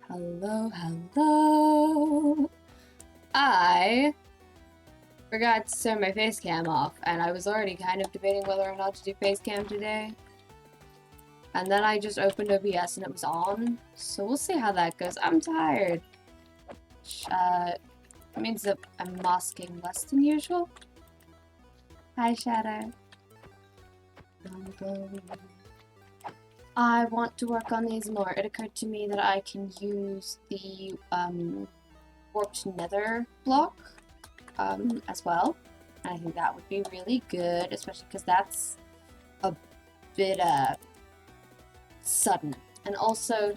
Hello, hello. I forgot to turn my face cam off, and I was already kind of debating whether or not to do face cam today. And then I just opened OBS and it was on, so we'll see how that goes. I'm tired. It means that I'm masking less than usual. Hi, Shadow. I want to work on these more. It occurred to me that I can use the warped nether block as well. And I think that would be really good, especially because that's a bit sudden. And also,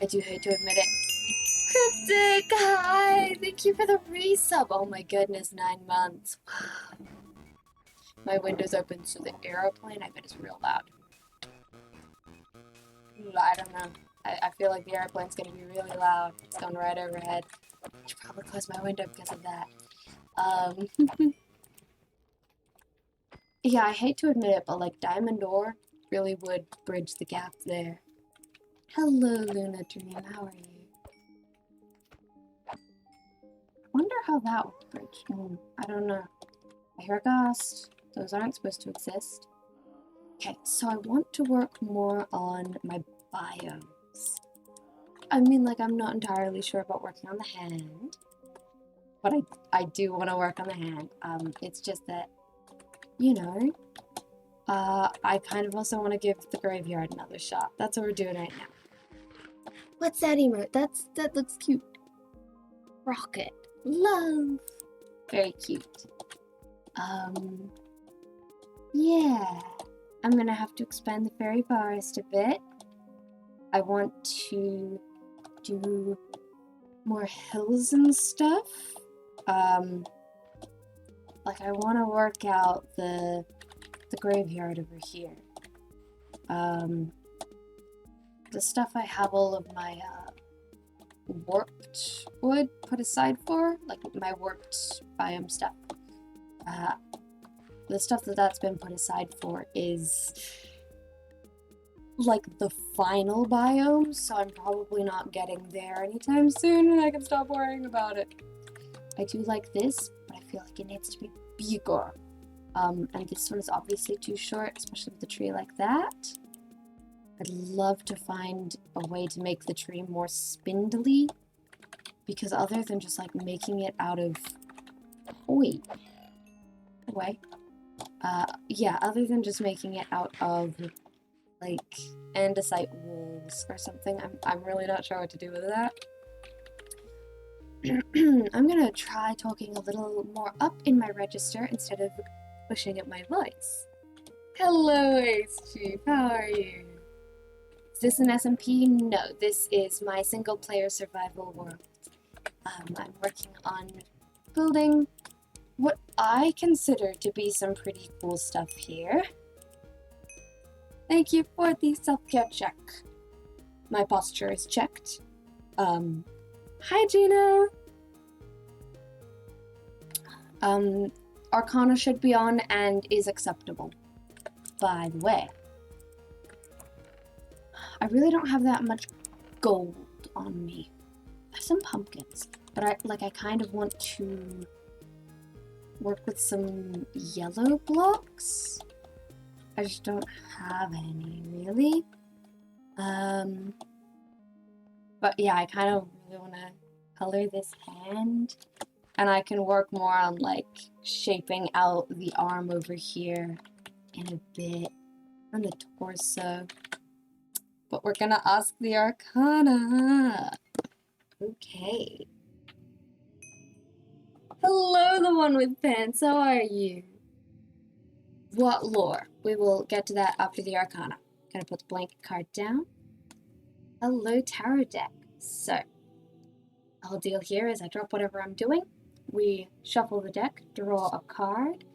I do hate to admit it, Cryptic, hi! Thank you for the resub! Oh my goodness, 9 months. Wow. My window's open, so the aeroplane, I bet, is real loud. I don't know. I feel like the airplane's gonna be really loud. It's going right overhead. I should probably close my window because of that. Yeah, I hate to admit it, but like diamond ore really would bridge the gap there. Hello, Luna Dream. How are you? I wonder how that would bridge. I don't know. I hear a ghost. Those aren't supposed to exist. Okay, so I want to work more on my biomes. I mean, like, I'm not entirely sure about working on the hand, but I do want to work on the hand. It's just that, you know, I kind of also want to give the graveyard another shot. That's what we're doing right now. What's that emote? That looks cute. Rocket. Love. Very cute. Yeah. I'm gonna have to expand the fairy forest a bit. I want to do more hills and stuff. Like I want to work out the graveyard over here. The stuff I have all of my warped wood put aside for, like my warped biome stuff. The stuff that's been put aside for is like the final biome, so I'm probably not getting there anytime soon, and I can stop worrying about it. I do like this, but I feel like it needs to be bigger. And this one is obviously too short, especially with a tree like that. I'd love to find a way to make the tree more spindly, because other than just like making it out of... Wait. Away. Yeah, other than just making it out of like andesite walls or something, I'm really not sure what to do with that. I'm gonna try talking a little more up in my register instead of pushing up my voice. Hello, Ace Chief, how are you? Is this an SMP? No, this is my single player survival world. I'm working on building what I consider to be some pretty cool stuff here. Thank you for the self-care check. My posture is checked. Hi, Gina! Arcana should be on and is acceptable. By the way, I really don't have that much gold on me. I have some pumpkins, but I kind of want to work with some yellow blocks. I just don't have any, really. But yeah, I kind of really want to color this hand. And I can work more on, like, shaping out the arm over here in a bit. And the torso. But we're gonna ask the Arcana. Okay. Hello, the one with pants. How are you? What lore? We will get to that after the Arcana. Gonna put the blank card down. Hello, tarot deck. So, the whole deal here is I drop whatever I'm doing. We shuffle the deck, draw a card,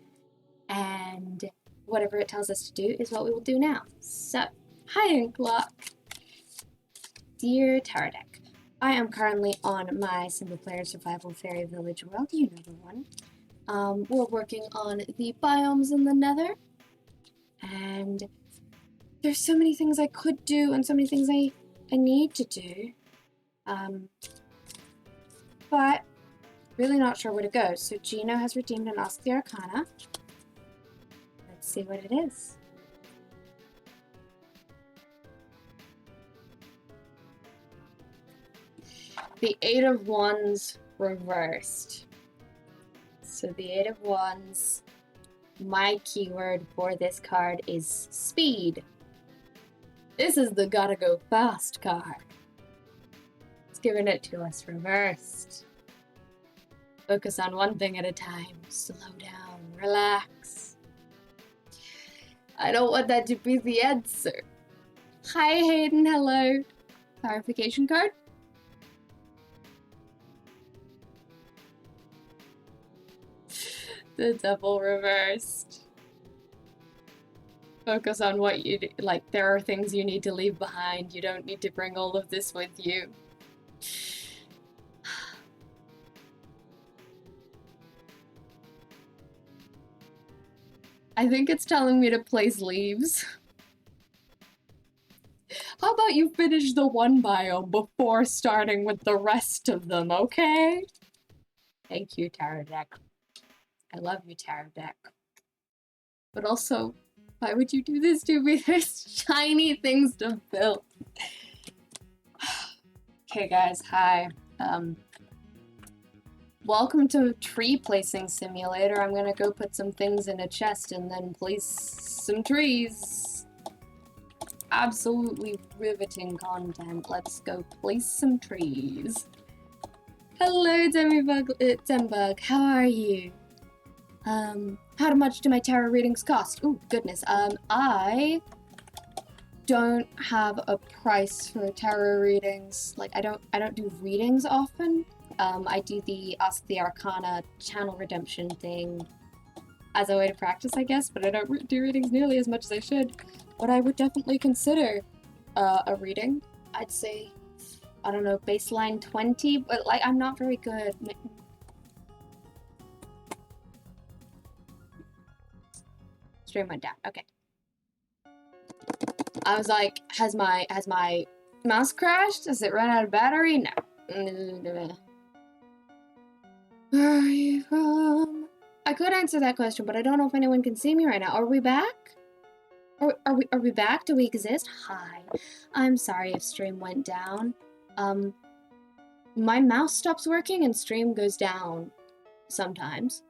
and whatever it tells us to do is what we will do now. So, hi, Inklock. Dear tarot deck, I am currently on my single-player survival fairy village world. You know the one. We're working on the biomes in the Nether, and there's so many things I could do and so many things I need to do. But really not sure where to go. So Gino has redeemed an Ask the Arcana. Let's see what it is. The Eight of Wands reversed. So the Eight of Wands, my keyword for this card is speed. This is the gotta go fast card. It's giving it to us reversed. Focus on one thing at a time. Slow down, relax. I don't want that to be the answer. Hi Hayden, hello. Clarification card? The Devil reversed. Focus on what you do. Like, there are things you need to leave behind. You don't need to bring all of this with you. I think it's telling me to place leaves. How about you finish the one biome before starting with the rest of them, okay? Thank you, Tarot Deck. I love you, Tarot Deck. But also, why would you do this to me? There's shiny things to build. Okay, guys, hi. Welcome to Tree Placing Simulator. I'm gonna go put some things in a chest and then place some trees. Absolutely riveting content. Let's go place some trees. Hello, Dembug. How are you? How much do my tarot readings cost? Ooh, goodness. I don't have a price for tarot readings. Like, I don't do readings often. I do the Ask the Arcana channel redemption thing as a way to practice, I guess, but I don't do readings nearly as much as I should. But I would definitely consider a reading. I'd say, I don't know, baseline 20, but like, I'm not very good. Stream went down. Okay. I was like, has my mouse crashed? Does it run out of battery? No. Where are you from? I could answer that question, but I don't know if anyone can see me right now. Are we back? Are we back? Do we exist? Hi. I'm sorry if stream went down. My mouse stops working and stream goes down sometimes.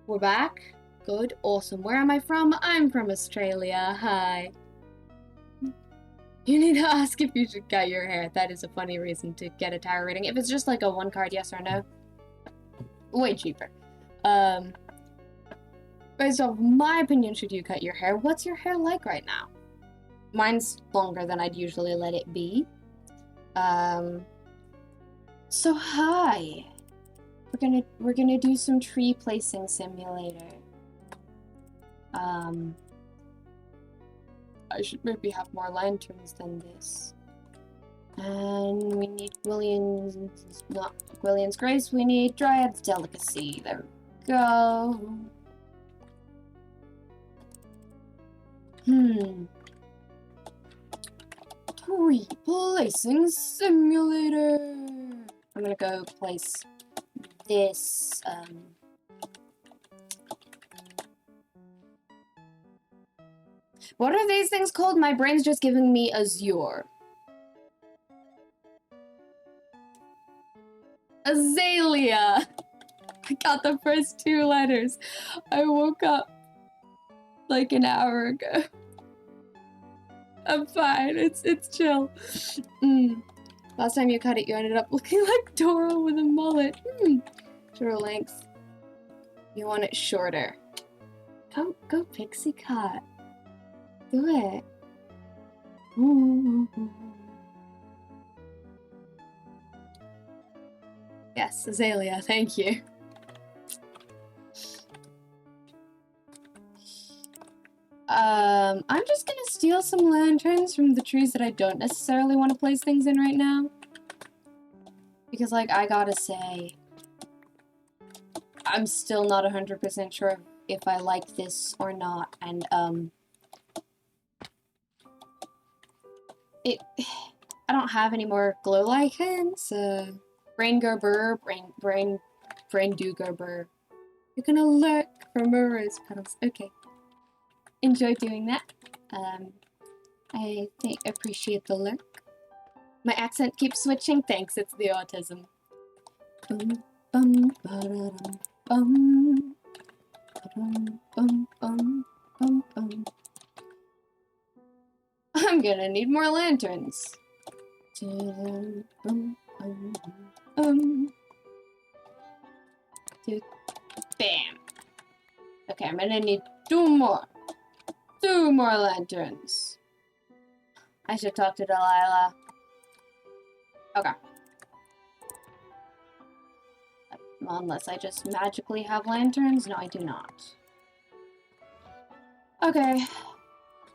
We're back. Good, awesome. Where am I from? I'm from Australia. Hi. You need to ask if you should cut your hair. That is a funny reason to get a tarot reading. If it's just like a one card yes or no, way cheaper. Based off my opinion, should you cut your hair? What's your hair like right now? Mine's longer than I'd usually let it be. So hi. We're gonna do some tree placing simulator. I should maybe have more lanterns than this. And we need Gwillion's Grace, we need Dryad's Delicacy. There we go. Tree placing simulator. I'm gonna go place this, what are these things called? My brain's just giving me azure. Azalea! I got the first two letters. I woke up like an hour ago. I'm fine, it's chill. Last time you cut it, you ended up looking like Dora with a mullet. Shorter length. You want it shorter. Go pixie cut. Do it. Yes, Azalea, thank you. I'm just gonna steal some lanterns from the trees that I don't necessarily want to place things in right now. Because, like, I gotta say, I'm still not 100% sure if I like this or not, and, I don't have any more glow lichens. Brain gerber, brain do gerber. You're gonna lurk for more rose petals. Okay. Enjoy doing that. I appreciate the lurk. My accent keeps switching. Thanks, it's the autism. Bum, bum, ba-da-dum, bum. Bum, bum, bum, bum, bum. I'm gonna need more lanterns. Bum, bum, bum. Bam. Okay, I'm gonna need 2 more. 2 more lanterns. I should talk to Delilah. Okay. Unless I just magically have lanterns. No, I do not. Okay.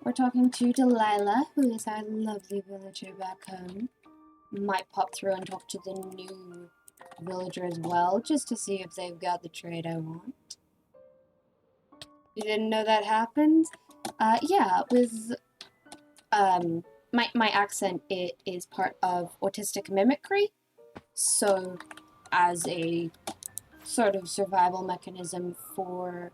We're talking to Delilah, who is our lovely villager back home. Might pop through and talk to the new villager as well, just to see if they've got the trade I want. You didn't know that happened? Yeah, with, my accent, it is part of autistic mimicry. So, as a sort of survival mechanism for,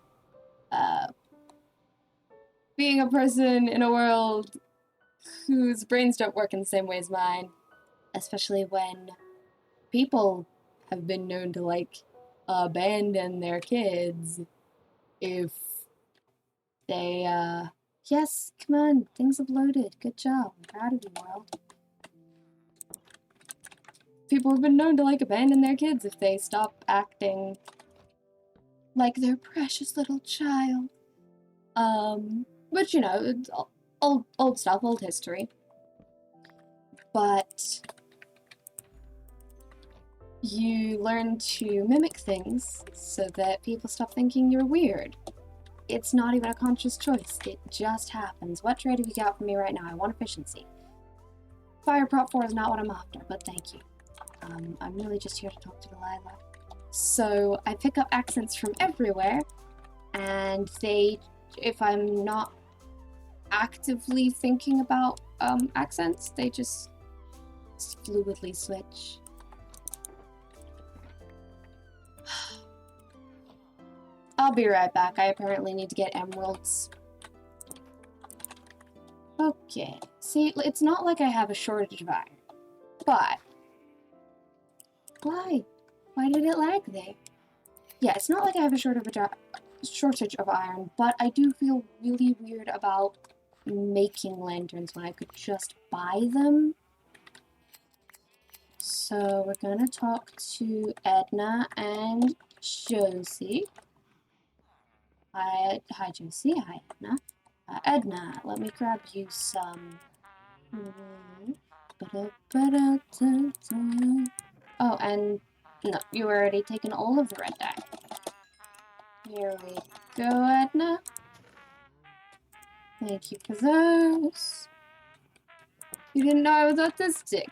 being a person in a world whose brains don't work in the same way as mine, especially when people have been known to, like, abandon their kids if they, yes, come on, things have loaded. Good job. I'm proud of you, world. People have been known to, like, abandon their kids if they stop acting like their precious little child. But, you know, it's old stuff, old history. But you learn to mimic things so that people stop thinking you're weird. It's not even a conscious choice. It just happens. What trade have you got for me right now? I want efficiency. Fire Prop 4 is not what I'm after, but thank you. I'm really just here to talk to Delilah. So I pick up accents from everywhere, and they, if I'm not actively thinking about accents, they just fluidly switch. I'll be right back. I apparently need to get emeralds. Okay. See, it's not like I have a shortage of iron. But why? Why did it lag there? Yeah, it's not like I have a shortage of iron, but I do feel really weird about making lanterns when I could just buy them. So we're gonna talk to Edna and Josie. Hi Josie. Hi, Edna. Edna, let me grab you some. Oh, and no, you already taken all of the red dye. Here we go, Edna. Thank you for those. You didn't know I was autistic.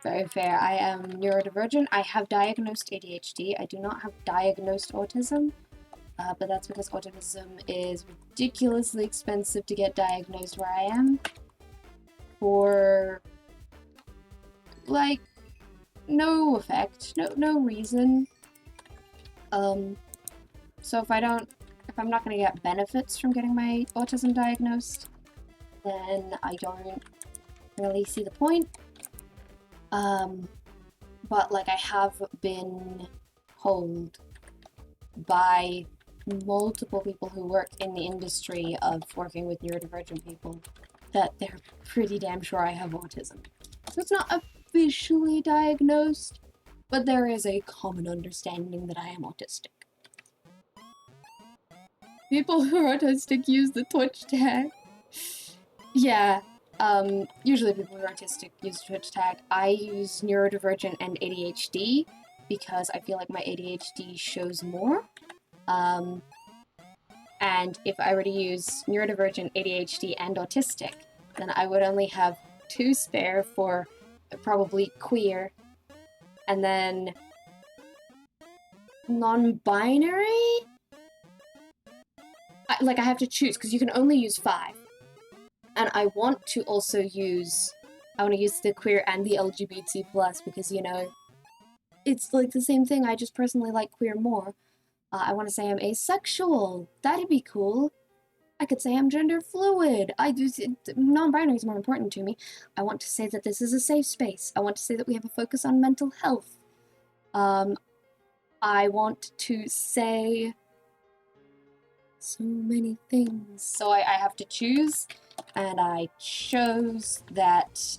Very fair. I am neurodivergent. I have diagnosed ADHD. I do not have diagnosed autism. But that's because autism is ridiculously expensive to get diagnosed where I am. For, like, no effect, no reason. So if I'm not gonna get benefits from getting my autism diagnosed, then I don't really see the point. But, like, I have been told by multiple people who work in the industry of working with neurodivergent people that they're pretty damn sure I have autism. So it's not officially diagnosed, but there is a common understanding that I am autistic. People who are autistic use the Twitch tag. Yeah, usually people who are autistic use the Twitch tag. I use neurodivergent and ADHD because I feel like my ADHD shows more. And if I were to use neurodivergent, ADHD, and autistic, then I would only have 2 spare for probably queer, and then non-binary? I have to choose, because you can only use 5. And I want to also use I want to use the queer and the LGBT plus because, you know, it's like the same thing. I just personally like queer more. I want to say I'm asexual. That'd be cool. I could say I'm gender fluid. Non-binary is more important to me. I want to say that this is a safe space. I want to say that we have a focus on mental health. I want to say so many things. So I have to choose, and I chose that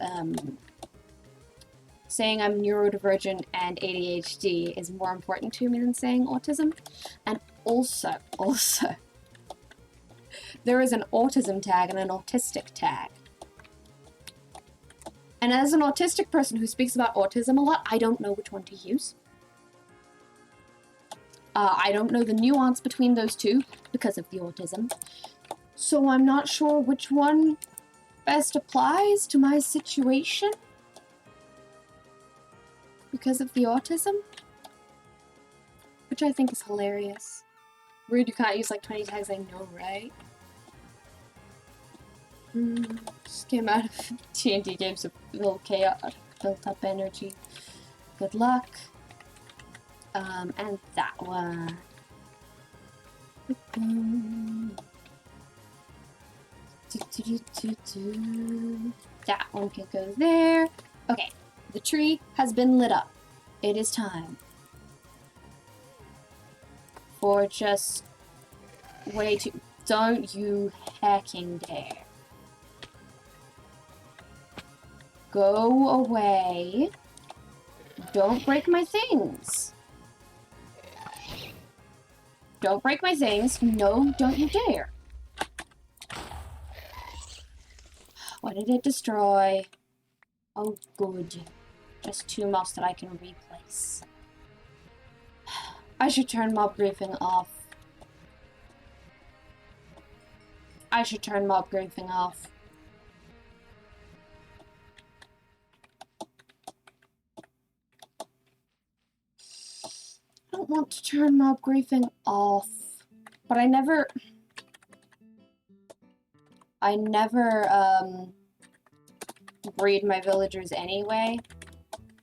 saying I'm neurodivergent and ADHD is more important to me than saying autism. And also, there is an autism tag and an autistic tag. And as an autistic person who speaks about autism a lot, I don't know which one to use. I don't know the nuance between those two because of the autism. So I'm not sure which one best applies to my situation because of the autism, which I think is hilarious. Rude, you can't use like 20 tags, I know, right? Just came out of TNT games with little chaos, built up energy. Good luck. And that one. That one can go there. Okay, the tree has been lit up. It is time for just way too. Don't you hecking dare. Go away. Don't break my things. Don't break my things. No, don't you dare. What did it destroy? Oh, good. Just 2 moss that I can replace. I should turn mob griefing off. I should turn mob griefing off. I don't want to turn mob griefing off, but I never breed my villagers anyway,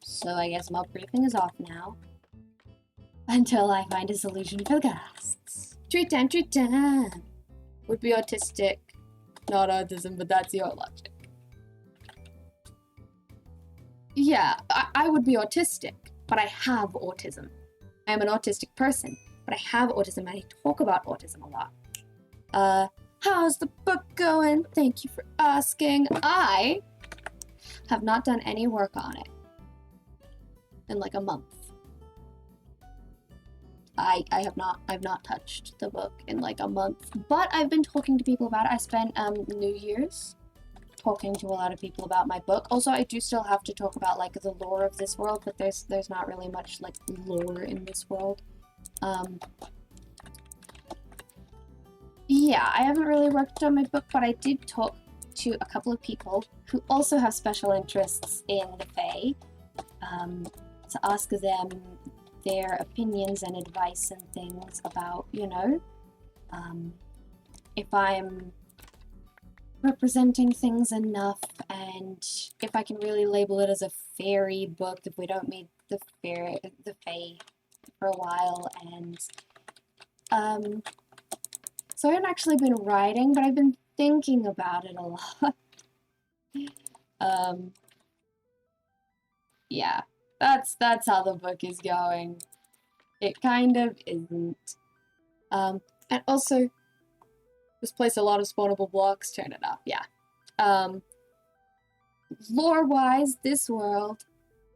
so I guess mob griefing is off now. Until I find a solution for the ghasts. Treat time! Would be autistic. Not autism, but that's your logic. Yeah, I would be autistic, but I have autism. I am an autistic person, but I have autism and I talk about autism a lot. How's the book going? Thank you for asking. I have not done any work on it in like a month. I've not touched the book in like a month, but I've been talking to people about it. I spent New Year's talking to a lot of people about my book. Also, I do still have to talk about like the lore of this world, but there's not really much like lore in this world. Yeah, I haven't really worked on my book, but I did talk to a couple of people who also have special interests in the Fae, to ask them their opinions and advice and things about, you know, if I'm representing things enough and if I can really label it as a fairy book if we don't meet the Fae for a while. And so I haven't actually been writing, but I've been thinking about it a lot. Yeah, that's how the book is going. It kind of isn't. And also, this place a lot of spawnable blocks. Turn it off. Yeah. Lore-wise, this world,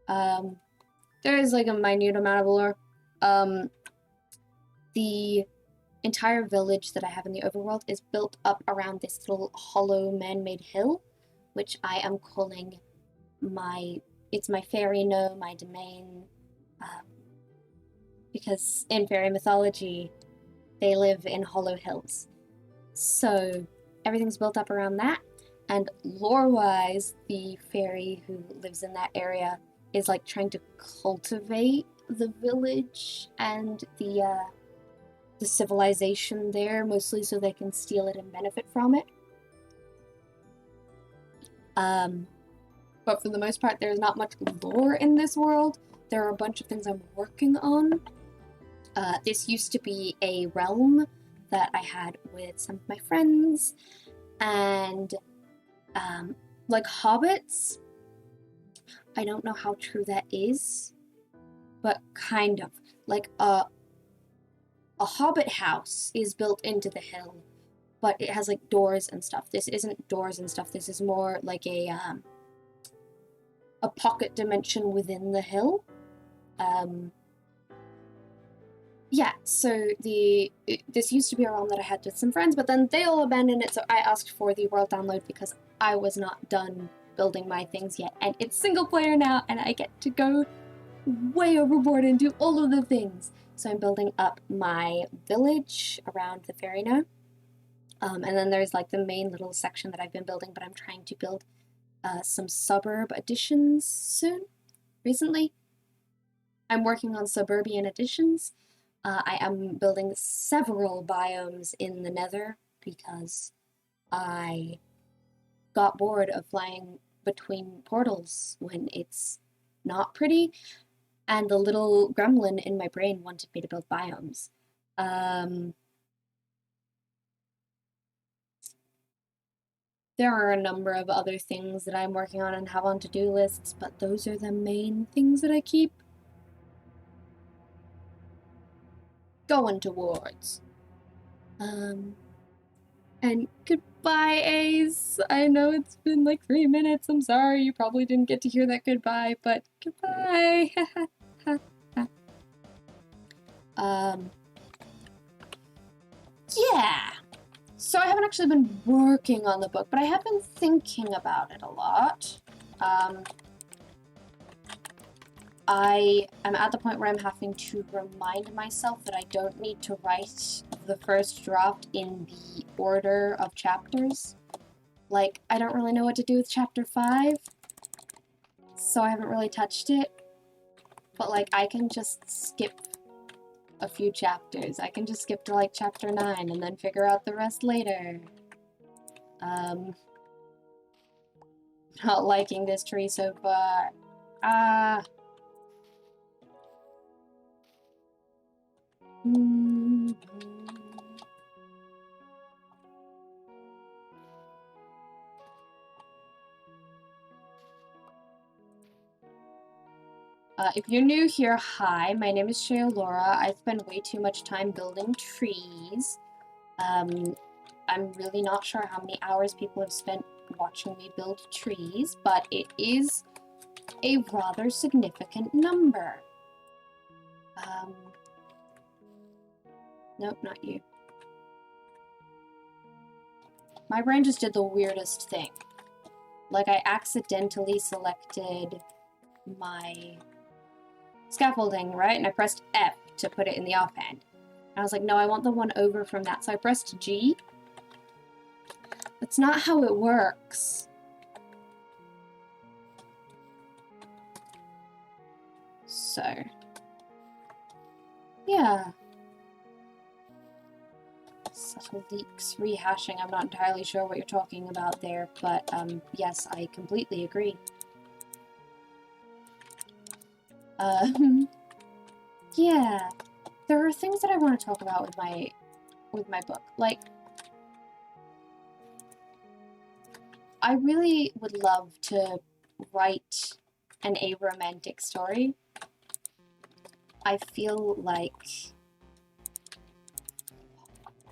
there is like a minute amount of lore. The entire village that I have in the overworld is built up around this little hollow man-made hill, which I am calling it's my fairy gnome, my domain, because in fairy mythology, they live in hollow hills. So everything's built up around that, and lore-wise, the fairy who lives in that area is like trying to cultivate the village and the civilization there, mostly so they can steal it and benefit from it. but for the most part, there's not much lore in this world. There are a bunch of things I'm working on. This used to be a realm that I had with some of my friends, and like hobbits. I don't know how true that is, but kind of. Like a hobbit house is built into the hill, but it has like doors and stuff. This isn't doors and stuff. This is more like a pocket dimension within the hill. Yeah, so this used to be a realm that I had with some friends, but then they all abandoned it, so I asked for the world download because I was not done building my things yet, and it's single player now, and I get to go way overboard and do all of the things. So I'm building up my village around the ferry now, and then there's like the main little section that I've been building, but I'm trying to build some suburb additions soon. Recently, I'm working on suburban additions. I am building several biomes in the Nether because I got bored of flying between portals when it's not pretty, and the little gremlin in my brain wanted me to build biomes. There are a number of other things that I'm working on and have on to-do lists, but those are the main things that I keep going towards. And goodbye, Ace. I know it's been like 3 minutes. I'm sorry, you probably didn't get to hear that goodbye, but goodbye. Yeah. So I haven't actually been working on the book, but I have been thinking about it a lot. I am at the point where I'm having to remind myself that I don't need to write the first draft in the order of chapters. Like, I don't really know what to do with chapter 5, so I haven't really touched it. But, like, I can just skip a few chapters. I can just skip to, like, chapter 9 and then figure out the rest later. Not liking this tree so far. If you're new here, hi, my name is Laura. I spend way too much time building trees. I'm really not sure how many hours people have spent watching me build trees, but it is a rather significant number. Nope, not you. My brain just did the weirdest thing. Like, I accidentally selected my scaffolding, right? And I pressed F to put it in the offhand. And I was like, no, I want the one over from that. So I pressed G. That's not how it works. So, yeah. Subtle leaks, rehashing. I'm not entirely sure what you're talking about there, but yes, I completely agree. Yeah, there are things that I want to talk about with my book. Like, I really would love to write an aromantic story. I feel like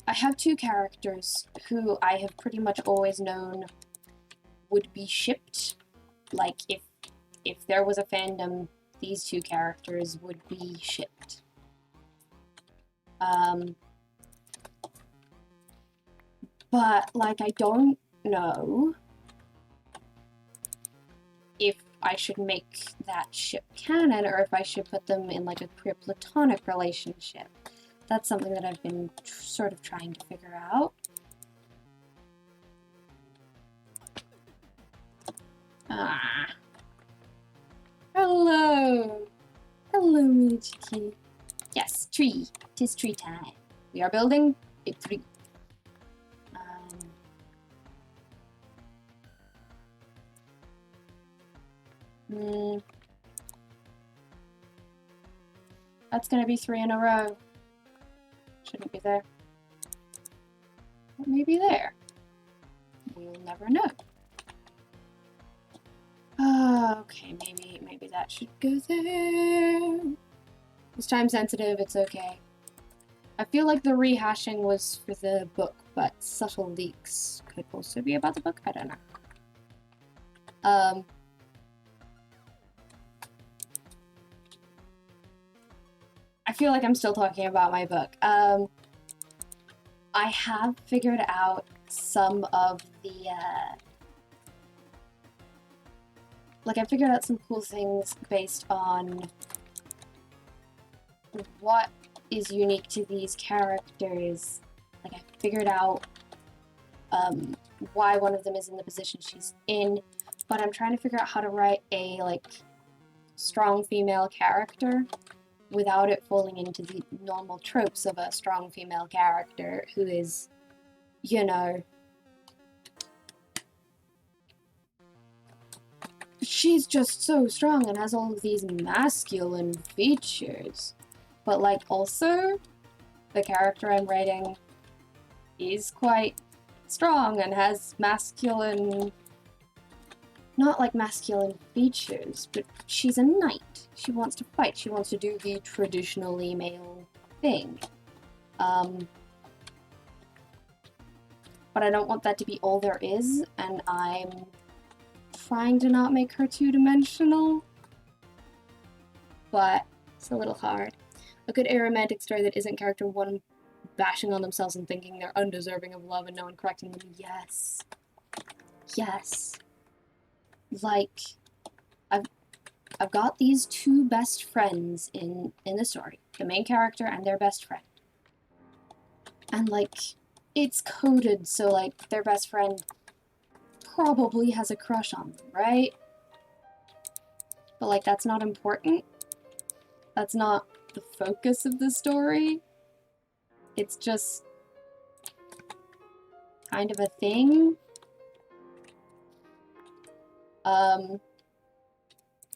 I have two characters who I have pretty much always known would be shipped. Like, if there was a fandom, these two characters would be shipped. But, like, I don't know if I should make that ship canon or if I should put them in, like, a queer platonic relationship. That's something that I've been sort of trying to figure out. Hello! Hello, Michiki. Yes, tree. 'Tis tree time. We are building a tree. That's gonna be 3 in a row. Shouldn't be there. But maybe there. We'll never know. Okay, maybe that should go there. It's time sensitive, it's okay. I feel like the rehashing was for the book, but subtle leaks could also be about the book. I don't know. I feel like I'm still talking about my book. I have figured out some of the, like, I figured out some cool things based on what is unique to these characters. Like, I figured out why one of them is in the position she's in, but I'm trying to figure out how to write a, like, strong female character without it falling into the normal tropes of a strong female character who is, you know, she's just so strong and has all of these masculine features. But, like, also, the character I'm writing is quite strong and has masculine, not like masculine features, but she's a knight. She wants to fight. She wants to do the traditionally male thing. But I don't want that to be all there is, and I'm trying to not make her two-dimensional. But it's a little hard. A good aromantic story that isn't character one bashing on themselves and thinking they're undeserving of love and no one correcting them. Yes. Yes. Like, I've got these two best friends in the story. The main character and their best friend. And, like, it's coded so, like, their best friend probably has a crush on them, right? But, like, that's not important. That's not the focus of the story. It's just kind of a thing.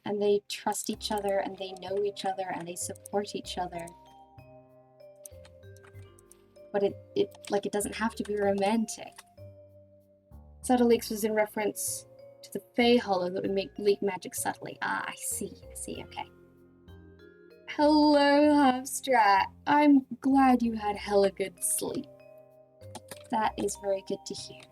And they trust each other, and they know each other, and they support each other. But it doesn't have to be romantic. Subtle leaks was in reference to the Fey Hollow that would leak magic subtly. Ah, I see, okay. Hello, Hubstrat. I'm glad you had hella good sleep. That is very good to hear.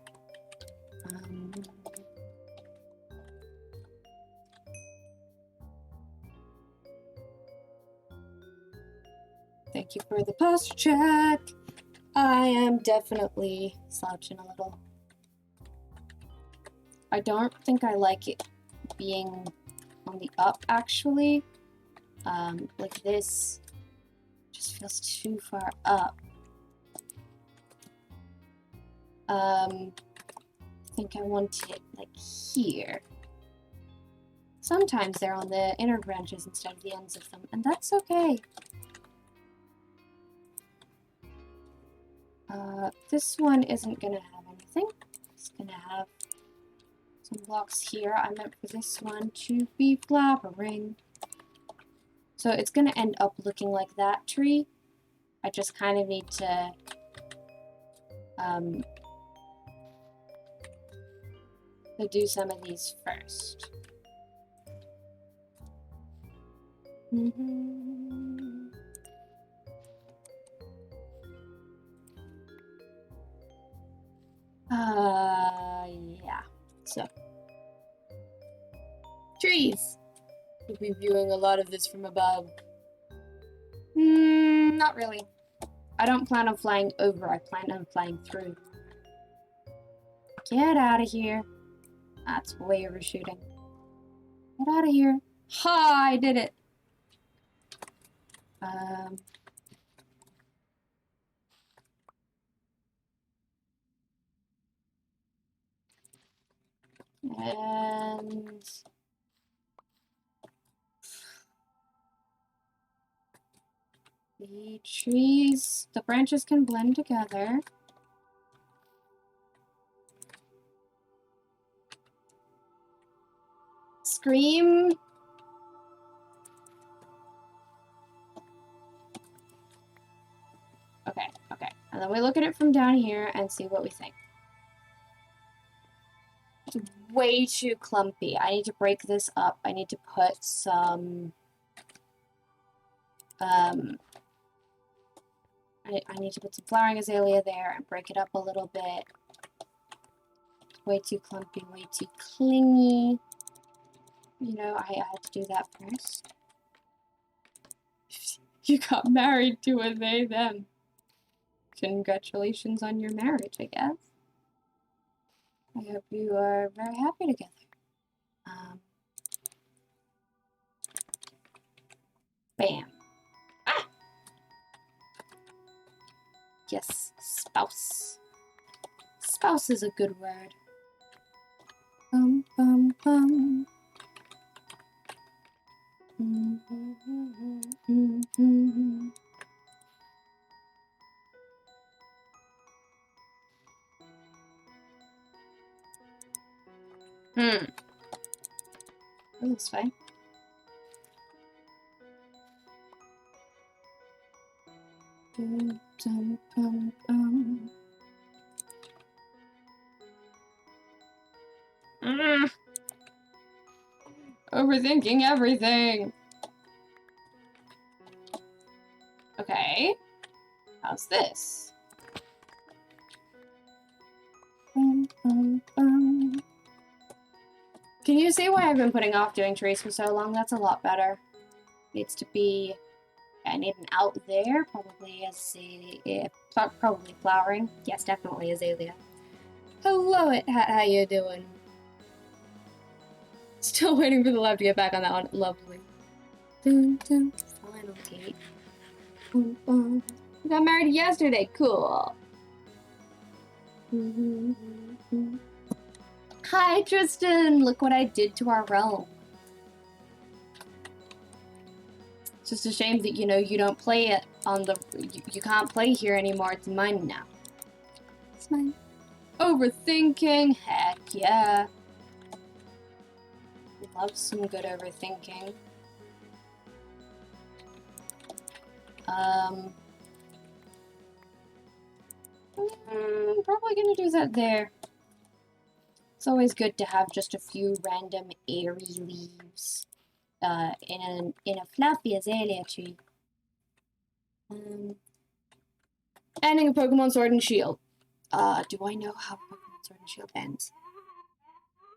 Thank you for the post check. I am definitely slouching a little. I don't think I like it being on the up, actually. Like this just feels too far up. I think I want it like here. Sometimes they're on the inner branches instead of the ends of them, and that's okay. This one isn't gonna have anything. It's gonna have some blocks here. I meant for this one to be flappering. So it's gonna end up looking like that tree. I just kind of need to do some of these first. Yeah. So, trees. You'll be viewing a lot of this from above. Not really. I don't plan on flying over. I plan on flying through. Get out of here. That's way overshooting. Get out of here. Ha! I did it. And the trees, the branches can blend together. Scream. Okay, okay. And then we look at it from down here and see what we think. It's way too clumpy. I need to break this up. I need to put some... I need to put some flowering azalea there and break it up a little bit. Way too clumpy, way too clingy. You know, I had to do that first. You got married to a they, them. Congratulations on your marriage, I guess. I hope you are very happy together. Bam. Ah! Yes, spouse. Spouse is a good word. Bum, bum, bum. That looks fine. Overthinking everything. Okay. How's this? Can you see why I've been putting off doing trees for so long? That's a lot better. Needs to be... I need an out there, probably azalea, probably flowering. Yes, definitely azalea. Hello, how you doing? Still waiting for the lab to get back on that one. Lovely. Final date. We got married yesterday. Cool. Hi, Tristan. Look what I did to our realm. It's just a shame that, you know, you don't play it on the... You can't play here anymore. It's mine now. It's mine. Overthinking. Heck yeah. Love some good overthinking. Probably gonna do that there. It's always good to have just a few random airy leaves in a fluffy azalea tree. Ending a Pokemon Sword and Shield. Do I know how Pokemon Sword and Shield ends?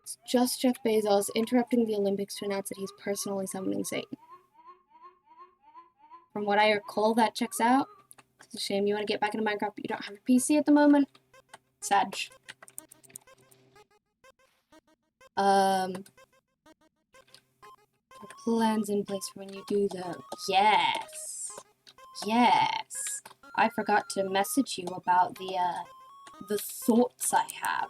It's just Jeff Bezos interrupting the Olympics to announce that he's personally summoning Satan. From what I recall, that checks out. It's a shame you want to get back into Minecraft, but you don't have a PC at the moment. Sad. Plans in place for when you do though. Yes. Yes. I forgot to message you about the thoughts I have.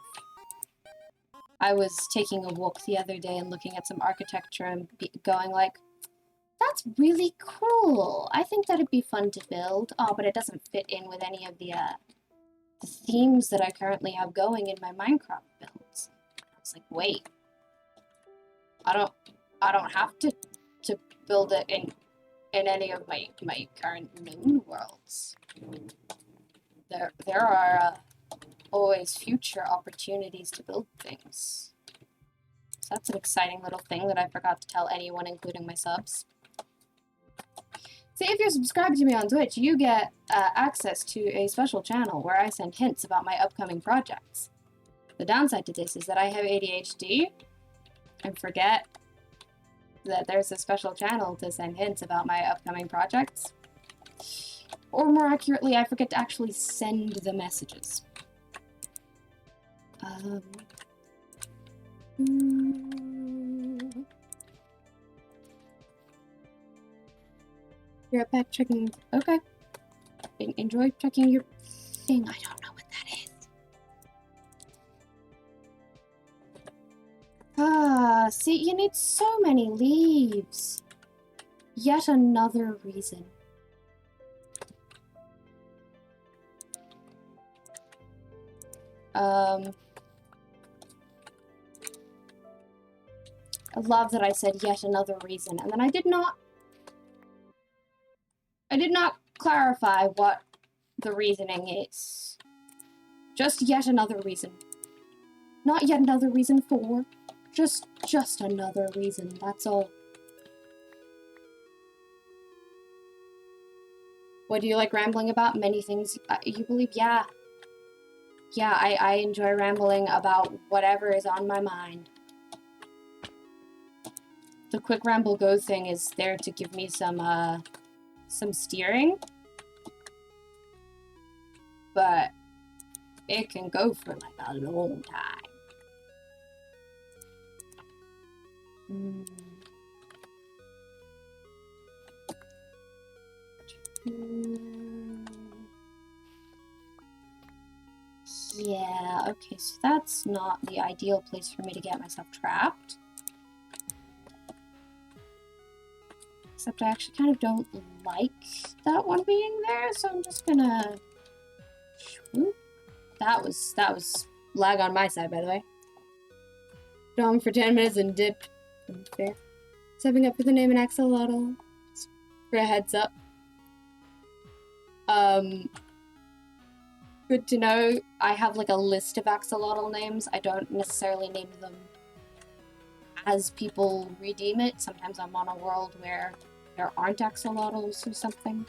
I was taking a walk the other day and looking at some architecture and going like, that's really cool. I think that'd be fun to build. Oh, but it doesn't fit in with any of the themes that I currently have going in my Minecraft builds. I was like, wait. I don't have to build it in any of my current known worlds. There are always future opportunities to build things. So that's an exciting little thing that I forgot to tell anyone, including my subs. So if you're subscribed to me on Twitch, you get access to a special channel where I send hints about my upcoming projects. The downside to this is that I have ADHD and forget that there's a special channel to send hints about my upcoming projects. Or more accurately, I forget to actually send the messages. You're back checking. Okay. Enjoy checking your thing. I don't know what that is. Ah, see, you need so many leaves. Yet another reason. I love that I said yet another reason, and then I did not clarify what the reasoning is. Just yet another reason. Not yet another reason for. Just another reason, that's all. What do you like rambling about? Many things you believe? Yeah. Yeah, I enjoy rambling about whatever is on my mind. The quick ramble go thing is there to give me some steering. But it can go for like a long time. Yeah, okay, so that's not the ideal place for me to get myself trapped. Except I actually kind of don't like that one being there, so I'm just gonna... That was lag on my side, by the way. Dong for 10 minutes and dipped. Fair. Stepping up with the name and axolotl. For a heads up. Good to know. I have like a list of axolotl names. I don't necessarily name them as people redeem it. Sometimes I'm on a world where there aren't axolotls or something.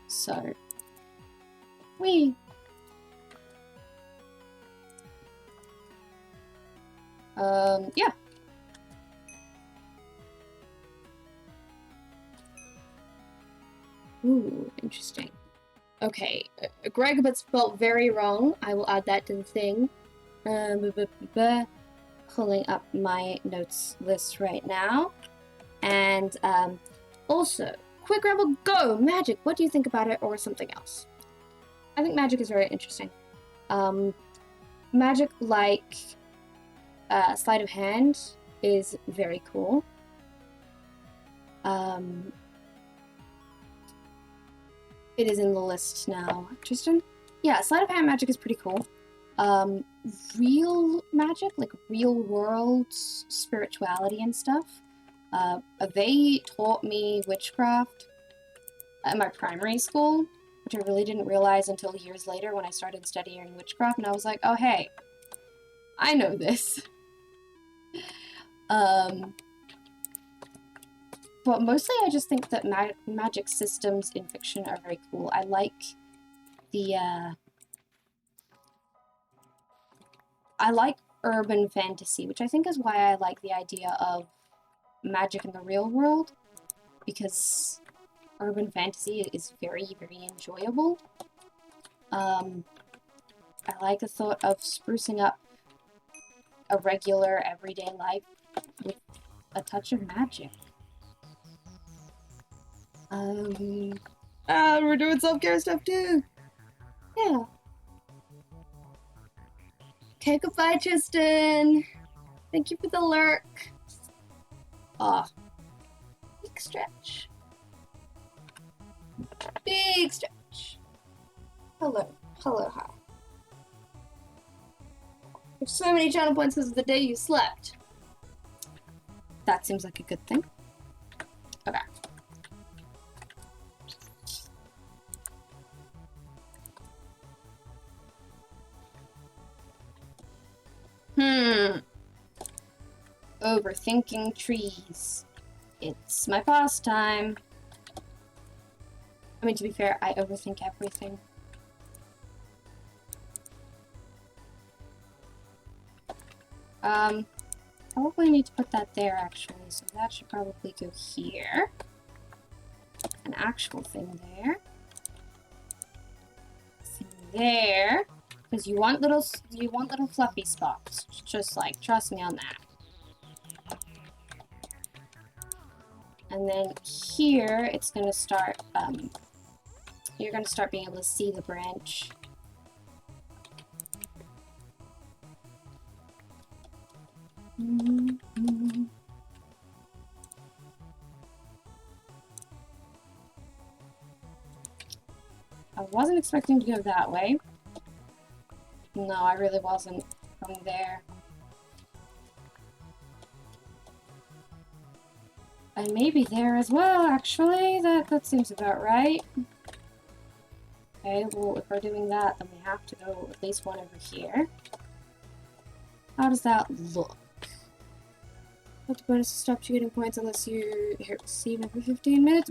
So, yeah. Ooh, interesting. Okay, Greg, but spelled very wrong. I will add that to the thing. Pulling up my notes list right now. And, also, quick ramble, go! Magic, what do you think about it, or something else? I think magic is very interesting. Magic like sleight of hand is very cool. It is in the list now. Tristan? Yeah, sleight of hand magic is pretty cool. Real magic, like real world spirituality and stuff. They taught me witchcraft at my primary school, which I really didn't realize until years later when I started studying witchcraft, and I was like, oh hey, I know this. But mostly I just think that magic systems in fiction are very cool. I like the, I like urban fantasy, which I think is why I like the idea of magic in the real world, because urban fantasy is very, very enjoyable. I like the thought of sprucing up a regular, everyday life with a touch of magic. We're doing self-care stuff too! Yeah. Okay, goodbye, Tristan! Thank you for the lurk. Ah. Big stretch. Big stretch. Hello. Hello, hi. There's so many channel points because of the day you slept. That seems like a good thing. Okay. Overthinking trees. It's my pastime. I mean, to be fair, I overthink everything. Probably need to put that there, actually, so that should probably go here. An actual thing there. Thing there. Because you want little fluffy spots. Just like, trust me on that. And then here, it's gonna start, you're gonna start being able to see the branch. I wasn't expecting to go that way. No, I really wasn't from there. I may be there as well, actually. That seems about right. Okay, well, if we're doing that, then we have to go at least one over here. How does that look? What the bonus to stop you getting points unless you receive every 15 minutes?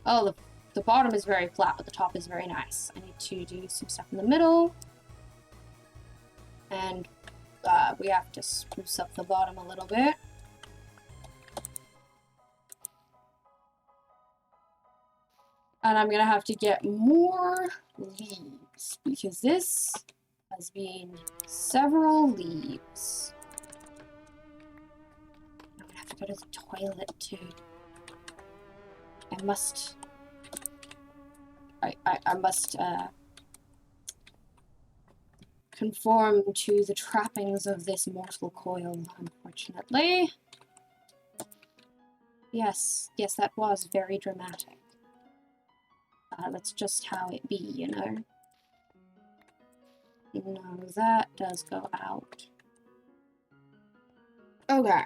Oh, the bottom is very flat, but the top is very nice. I need to do some stuff in the middle. And we have to spruce up the bottom a little bit. And I'm gonna have to get more leaves, because this has been several leaves. I'm gonna have to go to the toilet too. I must conform to the trappings of this mortal coil, unfortunately. Yes, that was very dramatic. That's just how it be, you know? No, that does go out. Okay.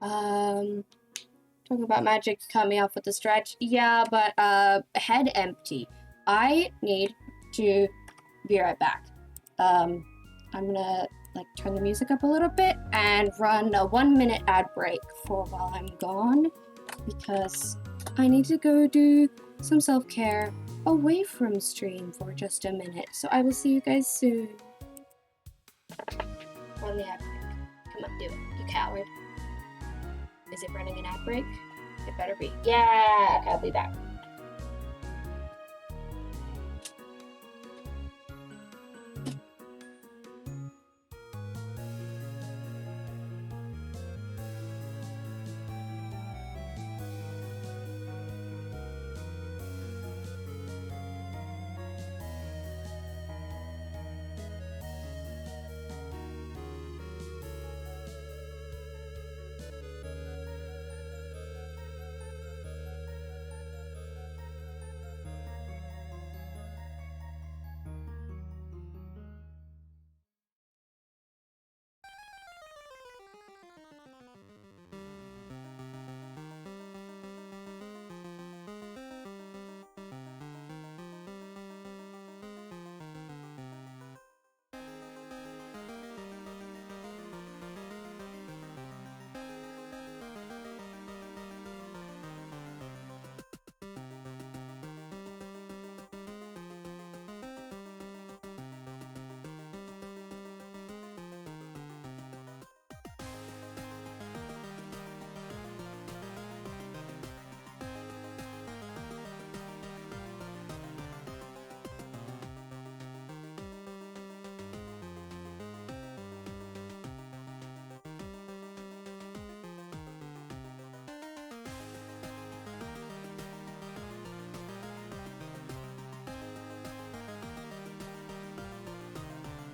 Talking about magic cut me off with the stretch. Yeah, but, head empty. I need to be right back. I'm gonna, like, turn the music up a little bit and run a 1-minute ad break for while I'm gone, because I need to go do some self-care away from stream for just a minute. So I will see you guys soon. Run the ad break. Come on, do it, you coward. Is it running an ad break? It better be. Yeah, I'll be back.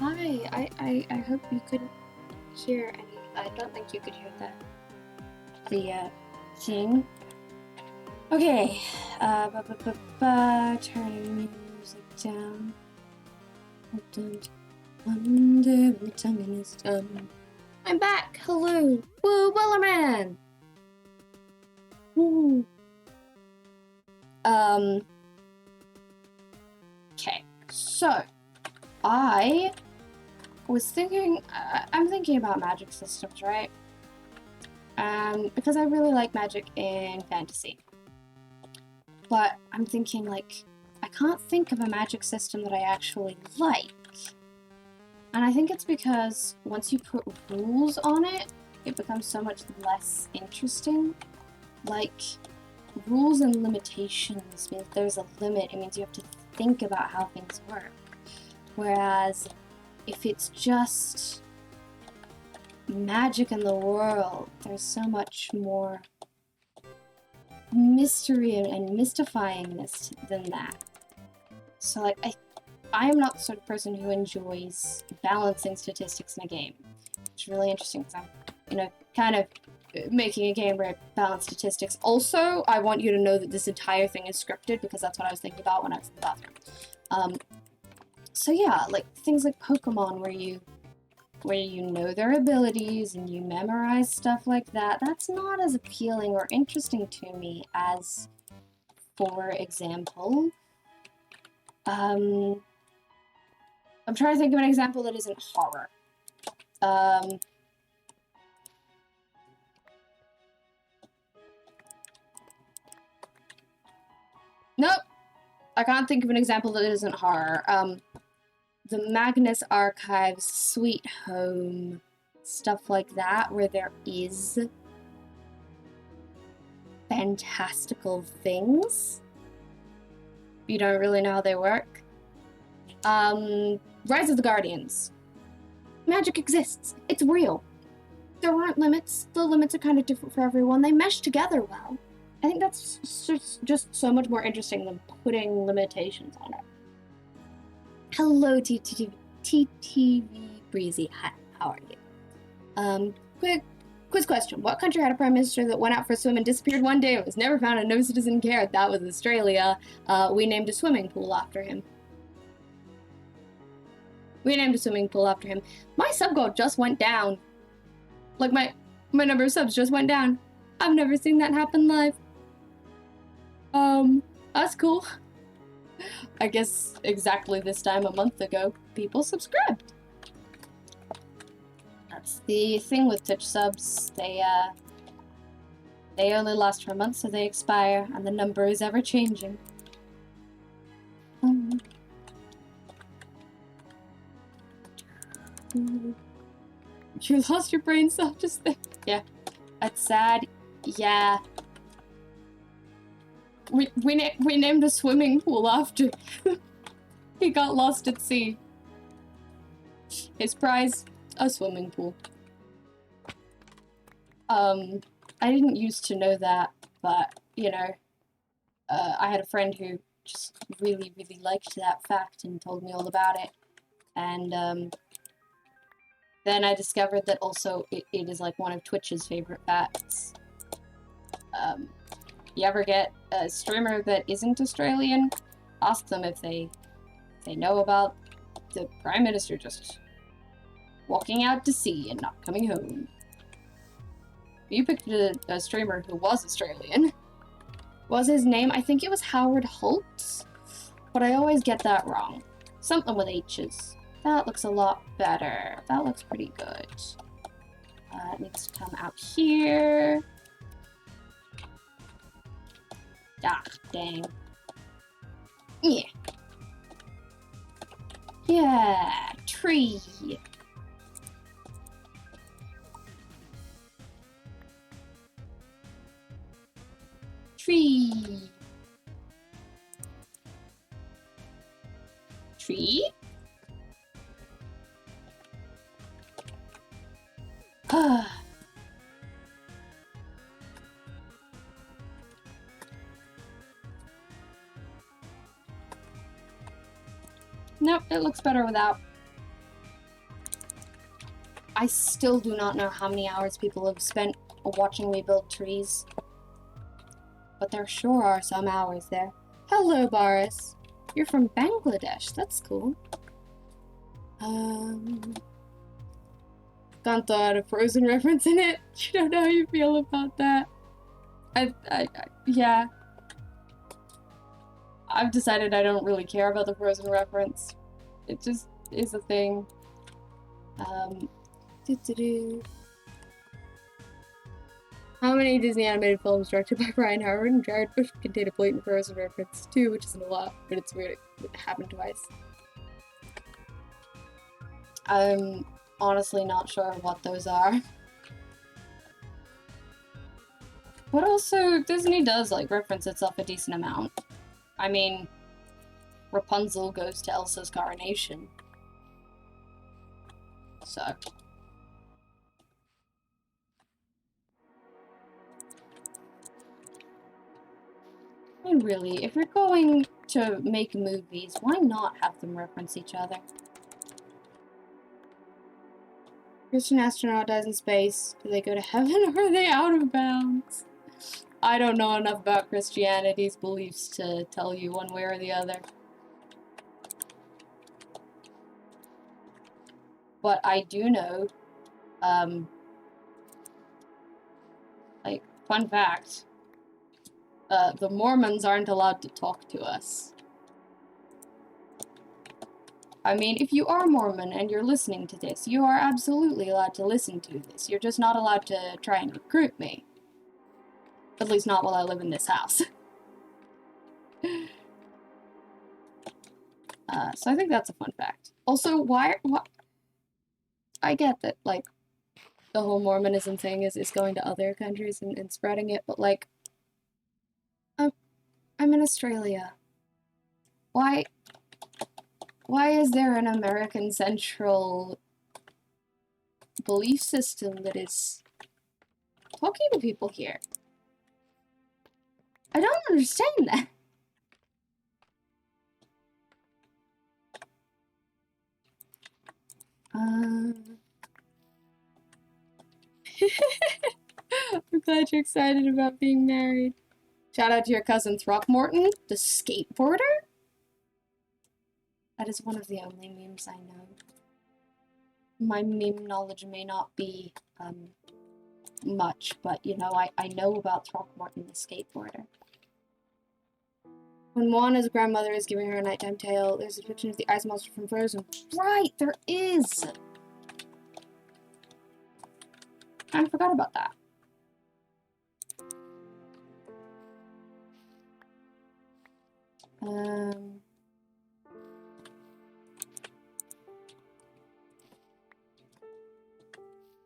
Hi, I hope you couldn't hear any. I don't think you could hear the thing. Okay, turning music down. Wonder when the tonguing is done. I'm back. Hello, woo, Wellerman. Woo. Okay, so I was thinking, I'm thinking about magic systems, right? Because I really like magic in fantasy. But I'm thinking, like, I can't think of a magic system that I actually like. And I think it's because once you put rules on it, it becomes so much less interesting. Like, rules and limitations means there's a limit. It means you have to think about how things work. Whereas if it's just magic in the world, there's so much more mystery and mystifyingness than that. So, like, I am not the sort of person who enjoys balancing statistics in a game. It's really interesting because I'm, you know, kind of making a game where I balance statistics. Also, I want you to know that this entire thing is scripted, because that's what I was thinking about when I was in the bathroom. So yeah, like things like Pokemon, where you where you know their abilities and you memorize stuff like that, that's not as appealing or interesting to me as, for example, I'm trying to think of an example that isn't horror. Nope. I can't think of an example that isn't horror. The Magnus Archives, Sweet Home, stuff like that, where there is fantastical things. You don't really know how they work. Rise of the Guardians. Magic exists. It's real. There aren't limits. The limits are kind of different for everyone. They mesh together well. I think that's just so much more interesting than putting limitations on it. Hello, TTV Breezy. Hi, how are you? Quiz question. What country had a prime minister that went out for a swim and disappeared one day and was never found and no citizen cared? That was Australia. We named a swimming pool after him. My sub goal just went down. Like, my number of subs just went down. I've never seen that happen live. That's cool. I guess exactly this time a month ago, people subscribed. That's the thing with Twitch subs. They only last for a month, so they expire, and the number is ever changing. You lost your brain cell just there. Yeah. That's sad. Yeah. We named a swimming pool after he got lost at sea. His prize, a swimming pool. I didn't used to know that, but, you know, I had a friend who just really, really liked that fact and told me all about it. And, then I discovered that also it is, like, one of Twitch's favorite facts. You ever get a streamer that isn't Australian, ask them if they know about the Prime Minister just walking out to sea and not coming home. You picked a streamer who was Australian. Was his name? I think it was Howard Holtz, but I always get that wrong. Something with H's. That looks a lot better. That looks pretty good. It needs to come out here. Ah, dang. Yeah. Yeah, tree. Tree. Tree? Nope, it looks better without. I still do not know how many hours people have spent watching me build trees. But there sure are some hours there. Hello, Boris. You're from Bangladesh. That's cool. Kanto had a Frozen reference in it. You don't know how you feel about that. Yeah. I've decided I don't really care about the Frozen reference. It just is a thing. How many Disney animated films directed by Brian Howard and Jared Bush contain a blatant Frozen reference? 2, which isn't a lot, but it's weird it happened twice. I'm honestly not sure what those are. But also, Disney does, like, reference itself a decent amount. I mean, Rapunzel goes to Elsa's coronation. So. I mean, really, if you're going to make movies, why not have them reference each other? Christian astronaut dies in space. Do they go to heaven or are they out of bounds? I don't know enough about Christianity's beliefs to tell you one way or the other. But I do know, like, fun fact, the Mormons aren't allowed to talk to us. I mean, if you are Mormon and you're listening to this, you are absolutely allowed to listen to this. You're just not allowed to try and recruit me. At least not while I live in this house. So I think that's a fun fact. Also, why I get that, like, the whole Mormonism thing is going to other countries and spreading it, but, like, I'm in Australia. Why is there an American central belief system that is talking to people here? I don't understand that. I'm glad you're excited about being married. Shout out to your cousin Throckmorton, the skateboarder? That is one of the only memes I know. My meme knowledge may not be much, but you know, I know about Throckmorton, the skateboarder. When Juana's grandmother is giving her a nighttime tale, there's a depiction of the ice monster from Frozen. Right, there is! I forgot about that.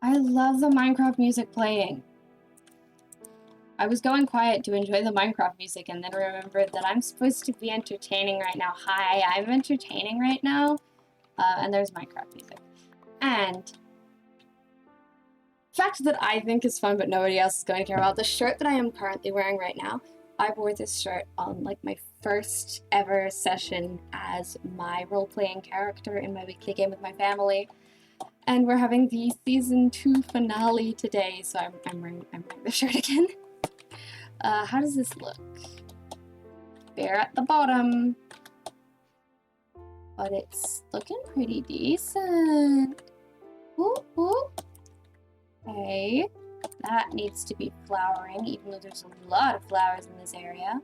I love the Minecraft music playing. I was going quiet to enjoy the Minecraft music and then remembered that I'm supposed to be entertaining right now. Hi, I'm entertaining right now. And there's Minecraft music. And fact that I think is fun but nobody else is going to care about, the shirt that I am currently wearing right now, I wore this shirt on like my first ever session as my role-playing character in my weekly game with my family. And we're having the season 2 finale today, so I'm wearing the shirt again. How does this look? Bare at the bottom. But it's looking pretty decent. Ooh, ooh. Okay. That needs to be flowering, even though there's a lot of flowers in this area.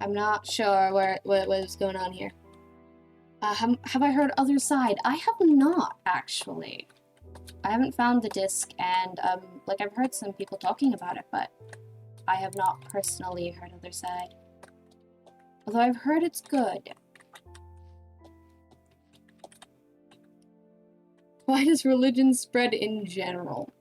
I'm not sure what was going on here. Have I heard Other Side? I have not, actually. I haven't found the disc, and, like, I've heard some people talking about it, but I have not personally heard Other Side. Although I've heard it's good. Why does religion spread in general?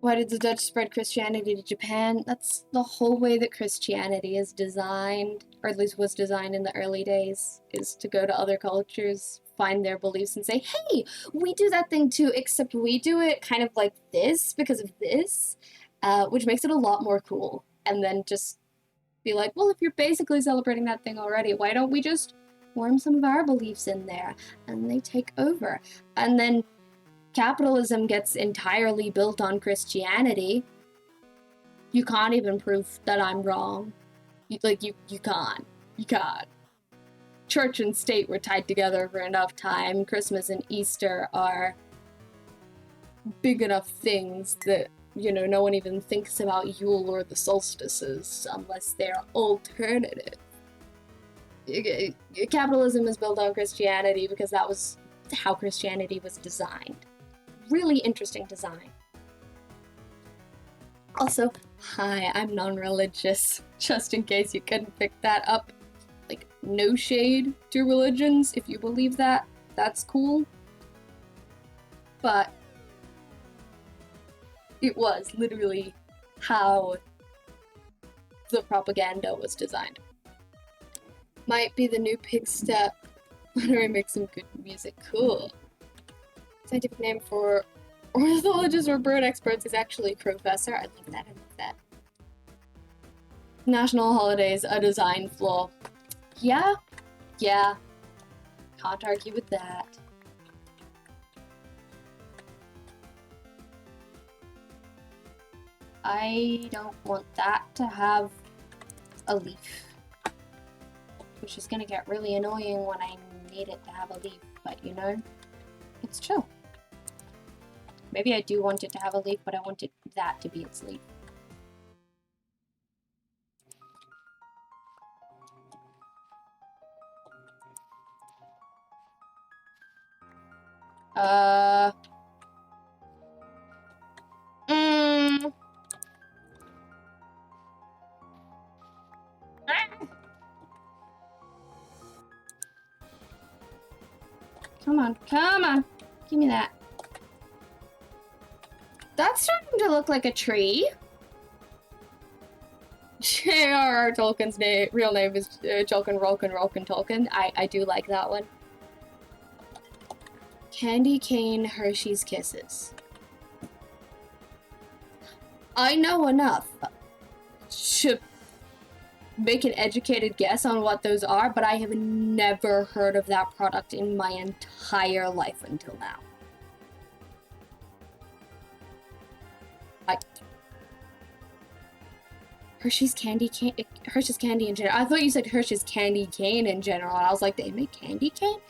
Why did the Dutch spread Christianity to Japan? That's the whole way that Christianity is designed, or at least was designed in the early days, is to go to other cultures, find their beliefs, and say, hey, we do that thing too, except we do it kind of like this because of this, which makes it a lot more cool. And then just be like, well, if you're basically celebrating that thing already, why don't we just worm some of our beliefs in there? And they take over. And then capitalism gets entirely built on Christianity. You can't even prove that I'm wrong. You can't. You can't. Church and state were tied together for enough time. Christmas and Easter are big enough things that, you know, no one even thinks about Yule or the solstices unless they're alternative. Capitalism is built on Christianity because that was how Christianity was designed. Really interesting design. Also, hi, I'm non-religious, just in case you couldn't pick that up. Like, no shade to religions. If you believe that, that's cool. But it was literally how the propaganda was designed. Might be the new pig step. Why do I make some good music? Cool. Scientific name for ornithologists or bird experts is actually professor. I love that. I love that. National holidays, a design flaw. Yeah, Yeah, can't argue with that. I don't want that to have a leaf, which is gonna get really annoying when I need it to have a leaf, but you know, it's chill. Maybe I do want it to have a leaf, but I want that to be its leaf. Come on, come on. Give me that. That's starting to look like a tree. J.R.R. Tolkien's real name is Jolkin Tolkien. I do like that one. Candy cane Hershey's Kisses. I know enough to make an educated guess on what those are, but I have never heard of that product in my entire life until now. Hershey's candy in general. I thought you said Hershey's candy cane in general, and I was like, they make candy cane?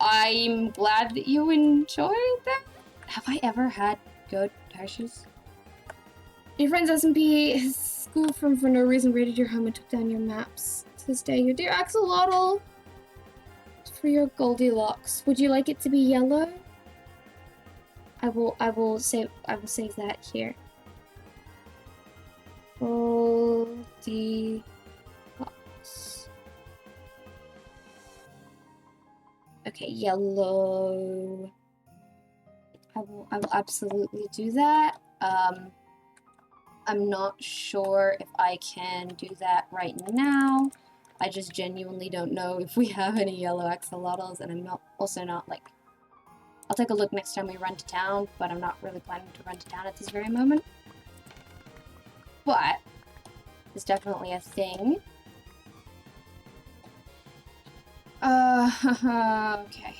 I'm glad that you enjoyed that. Have I ever had good Hershey's? Your friend's SMP school for no reason raided your home and took down your maps. To this day, your dear axolotl. For your Goldilocks. Would you like it to be yellow? I will save that here. Goldilocks. Okay, yellow. I will absolutely do that. I'm not sure if I can do that right now. I just genuinely don't know if we have any yellow axolotls, and I'm also not like... I'll take a look next time we run to town, but I'm not really planning to run to town at this very moment. But it's definitely a thing. Okay.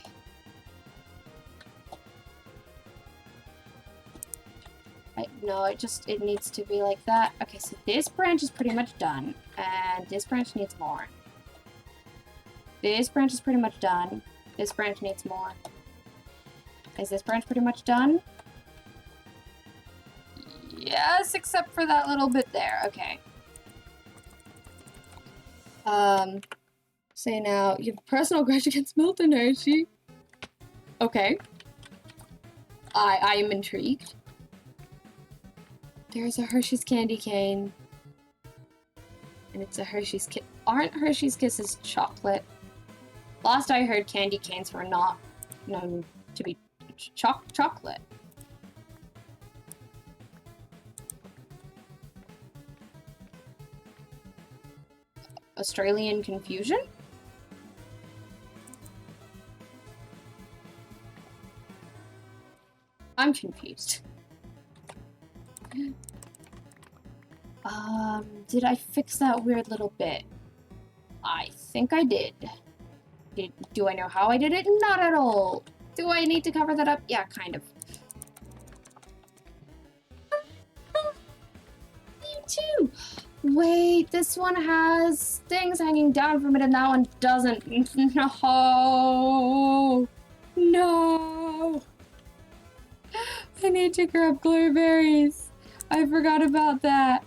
No, it needs to be like that. Okay, so this branch is pretty much done, and this branch needs more. This branch is pretty much done. This branch needs more. Is this branch pretty much done? Yes, except for that little bit there. Okay. Say now, you have a personal grudge against Milton Hershey. Okay. I am intrigued. There's a Hershey's candy cane. And it's a Hershey's Kiss. Aren't Hershey's Kisses chocolate? Last I heard, candy canes were not known to be chocolate. Australian confusion? I'm confused. Did I fix that weird little bit? I think I did. Do I know how I did it? Not at all. Do I need to cover that up? Yeah, kind of. You too! Wait, this one has things hanging down from it and that one doesn't. No! No! I need to grab glowberries. I forgot about that.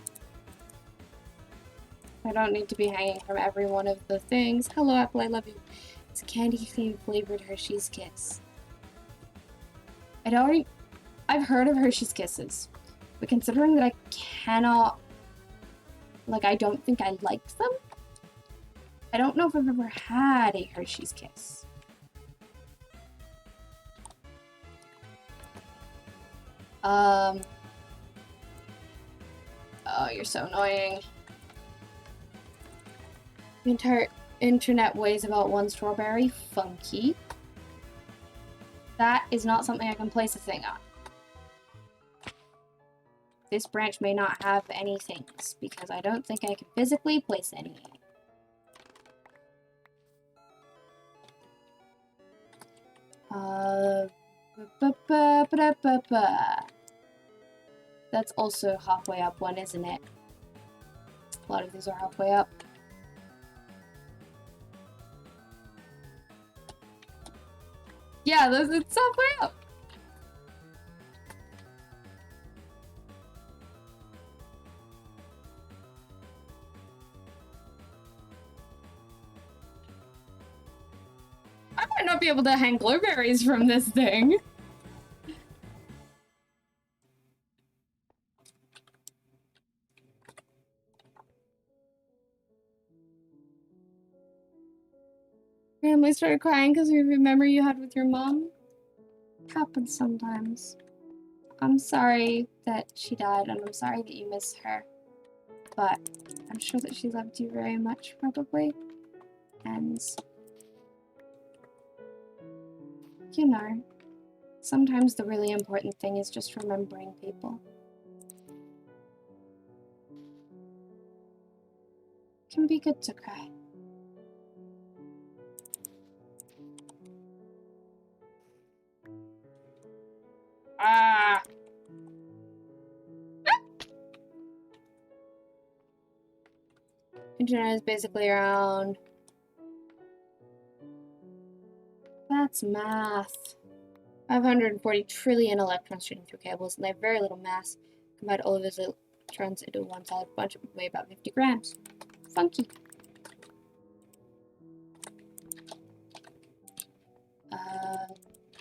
I don't need to be hanging from every one of the things. Hello, Apple, I love you. It's a candy cane flavored Hershey's Kiss. I've heard of Hershey's Kisses, but considering that I cannot, like, I don't think I liked them, I don't know if I've ever had a Hershey's Kiss. Oh, you're so annoying. The entire internet weighs about 1 strawberry. Funky. That is not something I can place a thing on. This branch may not have any things, because I don't think I can physically place any. That's also halfway up one, isn't it? A lot of these are halfway up. Yeah, it's halfway up. I might not be able to hang blueberries from this thing. Family started crying because of a memory you had with your mom. It happens sometimes. I'm sorry that she died, and I'm sorry that you miss her. But I'm sure that she loved you very much, probably. And you know, sometimes the really important thing is just remembering people. It can be good to cry. Ah! Internet is basically around. That's math. 540 trillion electrons shooting through cables, and they have very little mass. Combine all of those electrons into one solid bunch, it would weigh about 50 grams. Funky.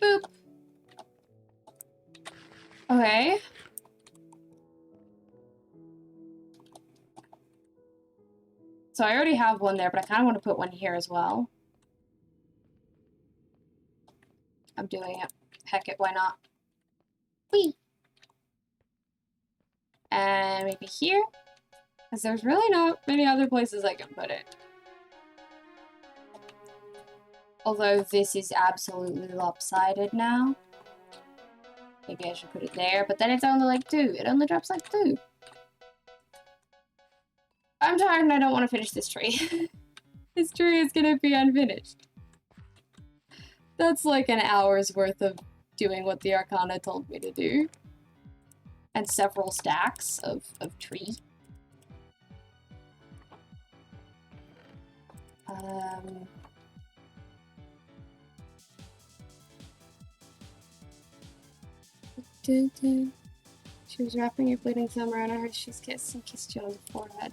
Boop. Okay. So I already have one there, but I kind of want to put one here as well. I'm doing it. Heck it, why not? Whee! And maybe here? Because there's really not many other places I can put it. Although this is absolutely lopsided now. Maybe I should put it there, but then it's only like 2. It only drops like 2. I'm tired and I don't want to finish this tree. This tree is gonna be unfinished. That's like an hour's worth of doing what the Arcana told me to do. And several stacks of tree. She was wrapping your bleeding thumb around her Hershey's kiss and kissed you on the forehead.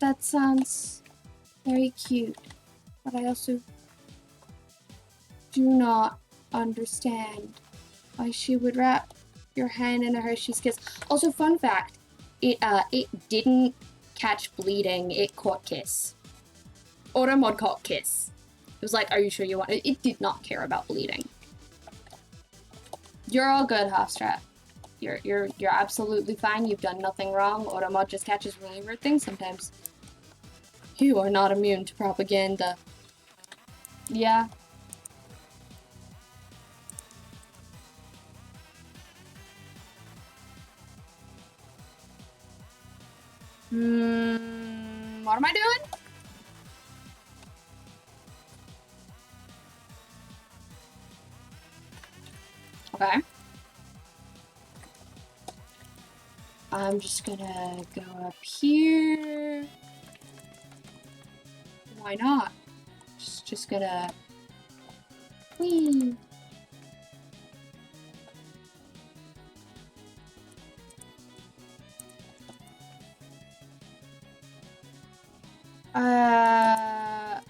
That sounds very cute, but I also do not understand why she would wrap your hand in a Hershey's kiss. Also, fun fact, it didn't catch bleeding, it caught kiss. Auto mod caught kiss. It was like, are you sure you want it? It did not care about bleeding. You're all good, Hofstrat. You're absolutely fine. You've done nothing wrong. Automod just catches really weird things sometimes. You are not immune to propaganda. Yeah. What am I doing? Okay. I'm just gonna go up here. Why not? Just gonna... Whee!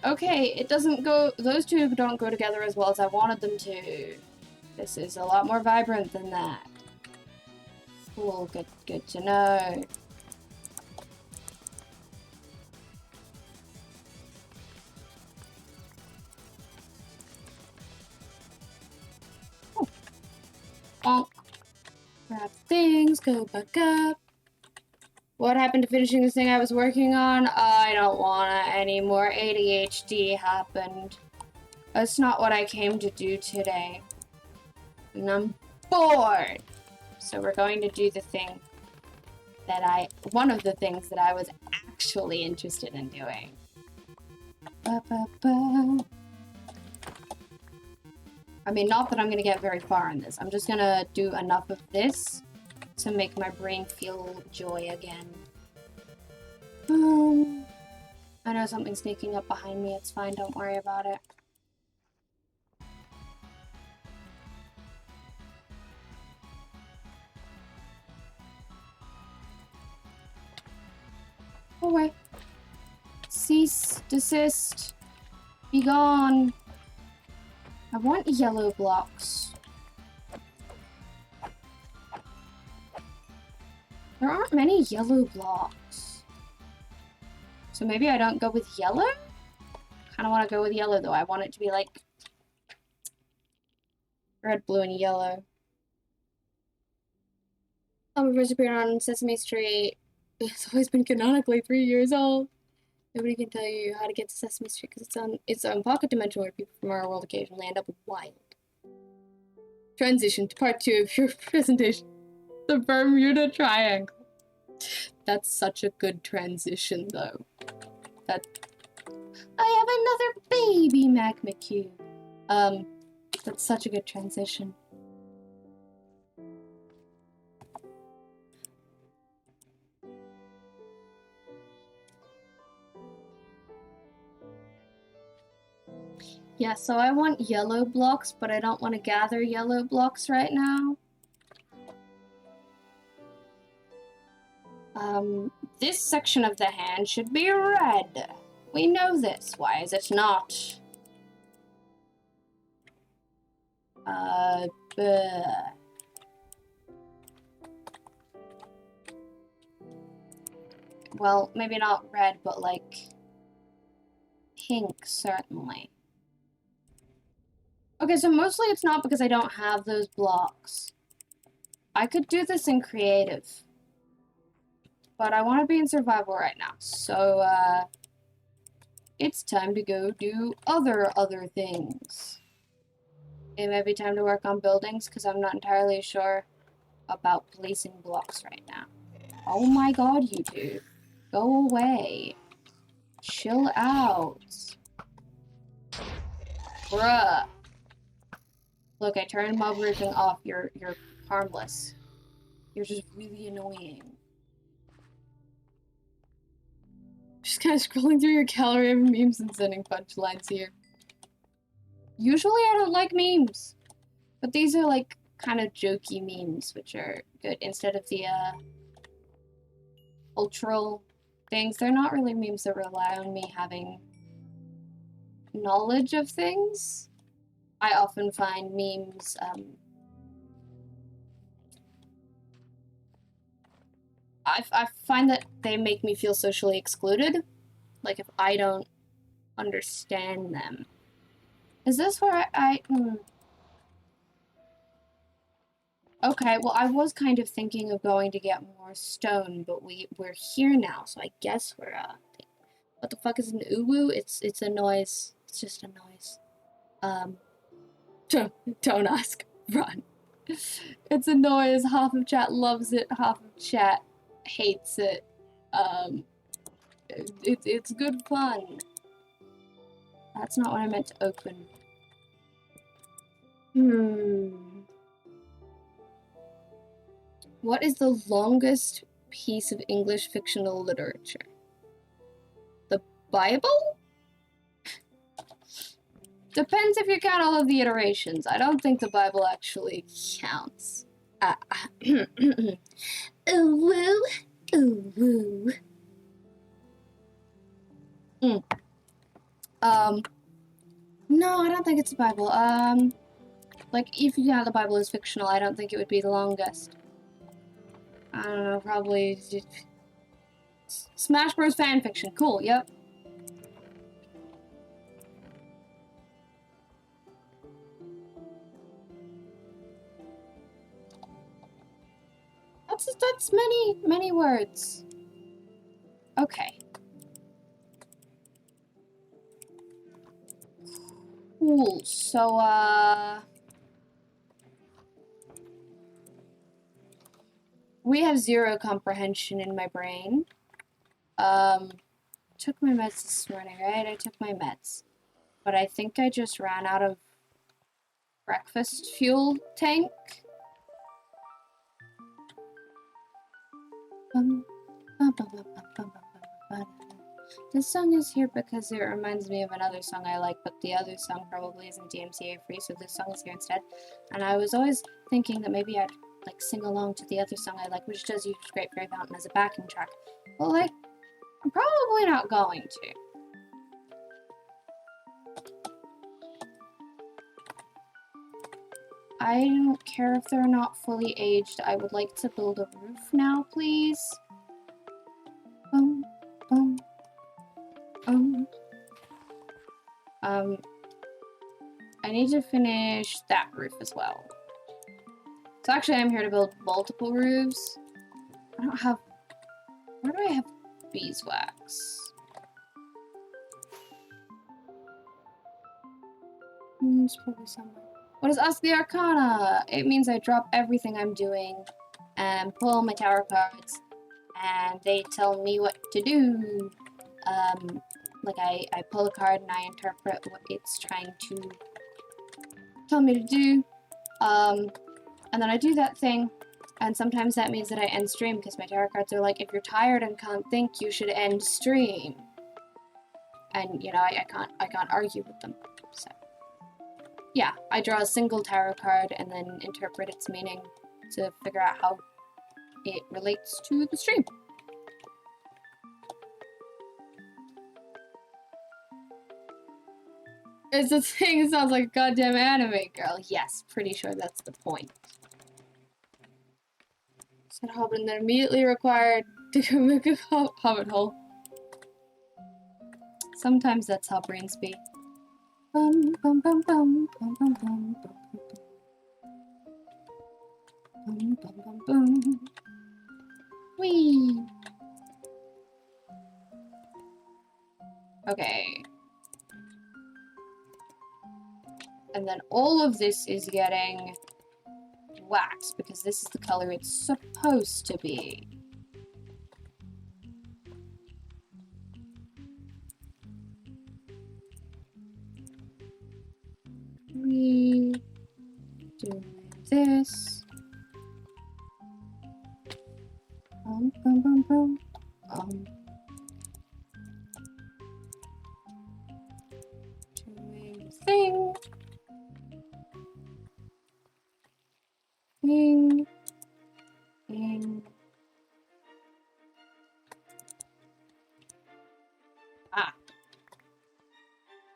Okay, it doesn't go... Those two don't go together as well as I wanted them to. This is a lot more vibrant than that. Cool, good to know. Oh. Bonk. Grab things, go back up. What happened to finishing this thing I was working on? I don't wanna anymore. ADHD happened. That's not what I came to do today. And I'm bored. So we're going to do the thing that one of the things that I was actually interested in doing. Ba, ba, ba. I mean, not that I'm gonna get very far in this. I'm just gonna do enough of this to make my brain feel joy again. I know something's sneaking up behind me. It's fine. Don't worry about it. Away. Cease. Desist. Be gone. I want yellow blocks. There aren't many yellow blocks. So maybe I don't go with yellow? Kind of want to go with yellow though. I want it to be like red, blue, and yellow. First appeared on Sesame Street. It's always been canonically 3 years old. Nobody can tell you how to get to Sesame Street because it's on its own pocket dimension where people from our world occasionally end up wild. Transition to part 2 of your presentation. The Bermuda Triangle. That's such a good transition, though. I have another baby magma cube. That's such a good transition. Yeah, so I want yellow blocks, but I don't want to gather yellow blocks right now. This section of the hand should be red. We know this. Why is it not? Well, maybe not red, but like pink, certainly. Okay, so mostly it's not because I don't have those blocks. I could do this in creative. But I want to be in survival right now. So, it's time to go do other things. It may be time to work on buildings because I'm not entirely sure about placing blocks right now. Oh my god, you two. Go away. Chill out. Bruh. Look, I turned mob roofing off. You're harmless. You're just really annoying. Just kind of scrolling through your gallery of memes and sending punchlines here. Usually I don't like memes. But these are like kind of jokey memes, which are good instead of the cultural things. They're not really memes that rely on me having knowledge of things. I often find memes I find that they make me feel socially excluded. Like if I don't understand them. Is this where Okay, well I was kind of thinking of going to get more stone, but we're here now, so I guess we're what the fuck is an uwu? It's a noise. It's just a noise. Don't ask. Run. It's a noise. Half of chat loves it, half of chat hates it. It's good fun. That's not what I meant to open. What is the longest piece of English fictional literature? The Bible? Depends if you count all of the iterations. I don't think the Bible actually counts. Ooh woo. Ooh woo. No, I don't think it's the Bible. Like, if you count the Bible as fictional, I don't think it would be the longest. I don't know, probably... Smash Bros. Fanfiction. Cool, yep. That's many words. Okay. Cool, so, we have 0 comprehension in my brain. Took my meds this morning, right? I took my meds. But I think I just ran out of breakfast fuel tank. This song is here because it reminds me of another song I like, but the other song probably isn't DMCA free, so this song is here instead. And I was always thinking that maybe I'd like sing along to the other song I like, which does use Great Fairy Fountain as a backing track. Well, like, I'm probably not going to. I don't care if they're not fully aged. I would like to build a roof now, please. I need to finish that roof as well. So actually I'm here to build multiple roofs. I don't have... Where do I have beeswax? It's probably somewhere. What does Ask the Arcana? It means I drop everything I'm doing and pull my tarot cards and they tell me what to do. Like I pull a card and I interpret what it's trying to tell me to do. And then I do that thing, and sometimes that means that I end stream because my tarot cards are like, if you're tired and can't think, you should end stream. And you know, I can't argue with them. So yeah, I draw a single tarot card and then interpret its meaning to figure out how it relates to the stream. It's a thing, it sounds like a goddamn anime girl. Yes, pretty sure that's the point. Said Hobbit and then immediately required to go make a hobbit hole. Sometimes that's how brains be. Bum bum bum bum bum bum bum bum bum bum bum. Whee! Okay. And then all of this is getting waxed because this is the color it's supposed to be. We do this. Bum bum bum. Doing the thing. Ding. Ding. Ah.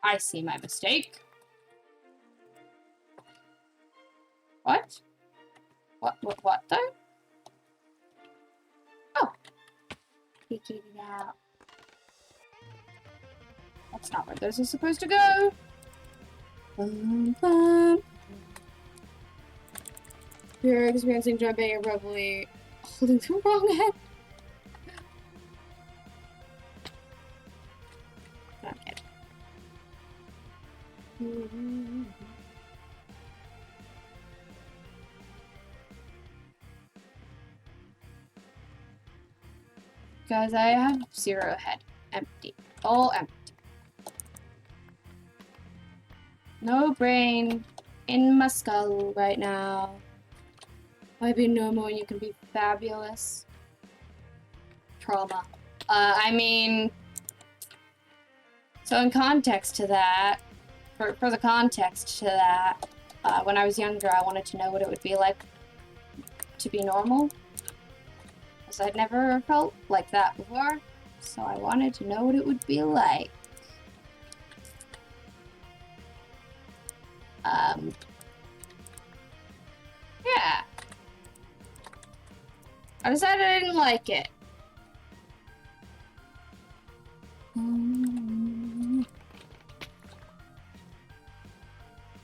I see my mistake. What? What though? Oh. Figured it out. That's not where those are supposed to go. Bum, bum. You're experiencing jumping, you're probably holding the wrong head. Okay. Guys, I have 0 head. Empty. All empty. No brain in my skull right now. Why be normal when you can be fabulous? Trauma. I mean... So in context to that, for the context to that, when I was younger, I wanted to know what it would be like to be normal. Because I'd never felt like that before. So I wanted to know what it would be like. Yeah. I decided I didn't like it.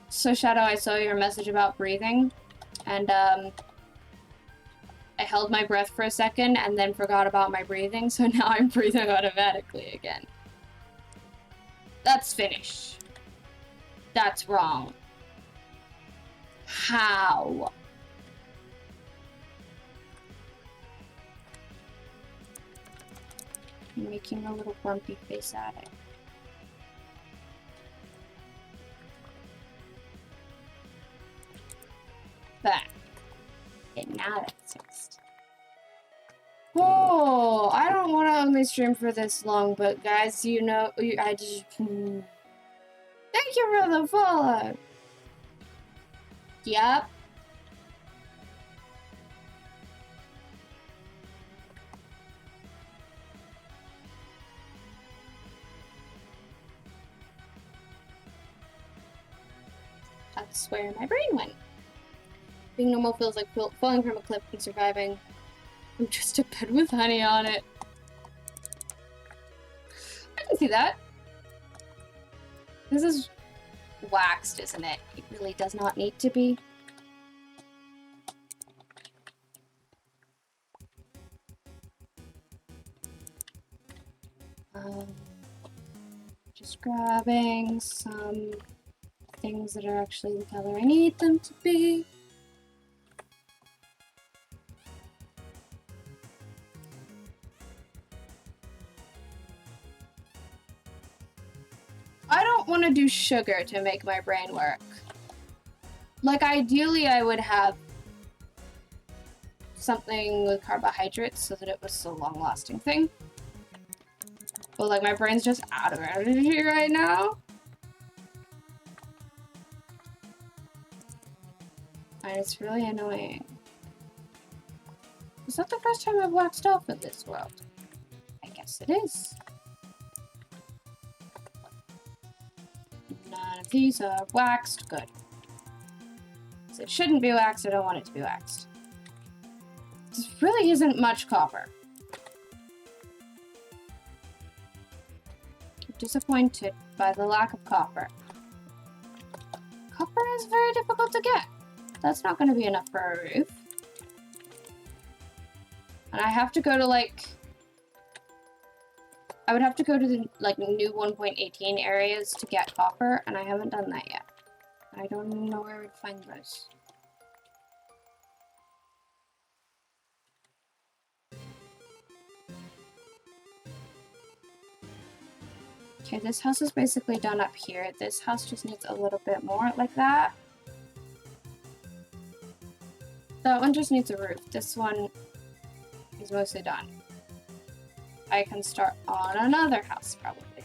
So Shadow, I saw your message about breathing, and I held my breath for a second and then forgot about my breathing, so now I'm breathing automatically again. That's Finnish. That's wrong. How? I'm making a little grumpy face at it. back. And now that's fixed. Oh, I don't want to only stream for this long, but guys, you know, I just... Thank you for the follow! Yep. That's where my brain went. Being normal feels like falling from a cliff and surviving. I'm just a bed with honey on it. I can see that. This is waxed, isn't it? It really does not need to be. Just grabbing some things that are actually the color I need them to be. I don't want to do sugar to make my brain work. Like, ideally, I would have something with carbohydrates so that it was a long-lasting thing. But, like, my brain's just out of energy right now. And it's really annoying. Is that the first time I've waxed off in this world? I guess it is. None of these are waxed. Good. So it shouldn't be waxed. I don't want it to be waxed. This really isn't much copper. I'm disappointed by the lack of copper. Copper is very difficult to get. That's not going to be enough for a roof. And I have to go to, like... I would have to go to the, like, new 1.18 areas to get copper, and I haven't done that yet. I don't know where I would find those. Okay, this house is basically done up here. This house just needs a little bit more like that. That one just needs a roof. This one is mostly done. I can start on another house, probably.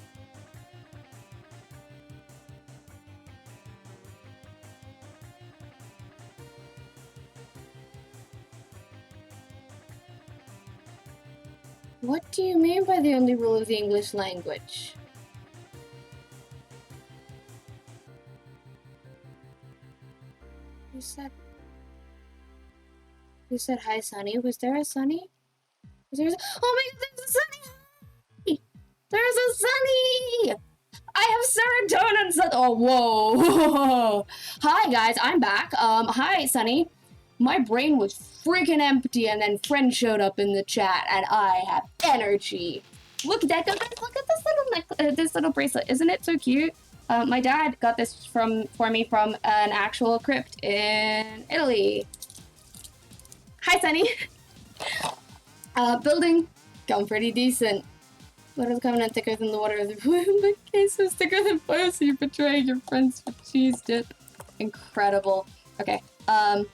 What do you mean by the only rule of the English language? You said hi, Sunny. Was there a Sunny? Was there a... Oh my god, there's a Sunny! There's a Sunny! I have serotonin and sun... Oh, whoa. Hi, guys. I'm back. Hi, Sunny. My brain was freaking empty, and then friend showed up in the chat, and I have energy. Look, Deco, guys, look at this little bracelet. Isn't it so cute? My dad got this for me from an actual crypt in Italy. Hi, Sunny. Building, going pretty decent. Water's coming in thicker than the water of the pool. My case is thicker than fire, so you betrayed your friends for cheese dip. Incredible. Okay, I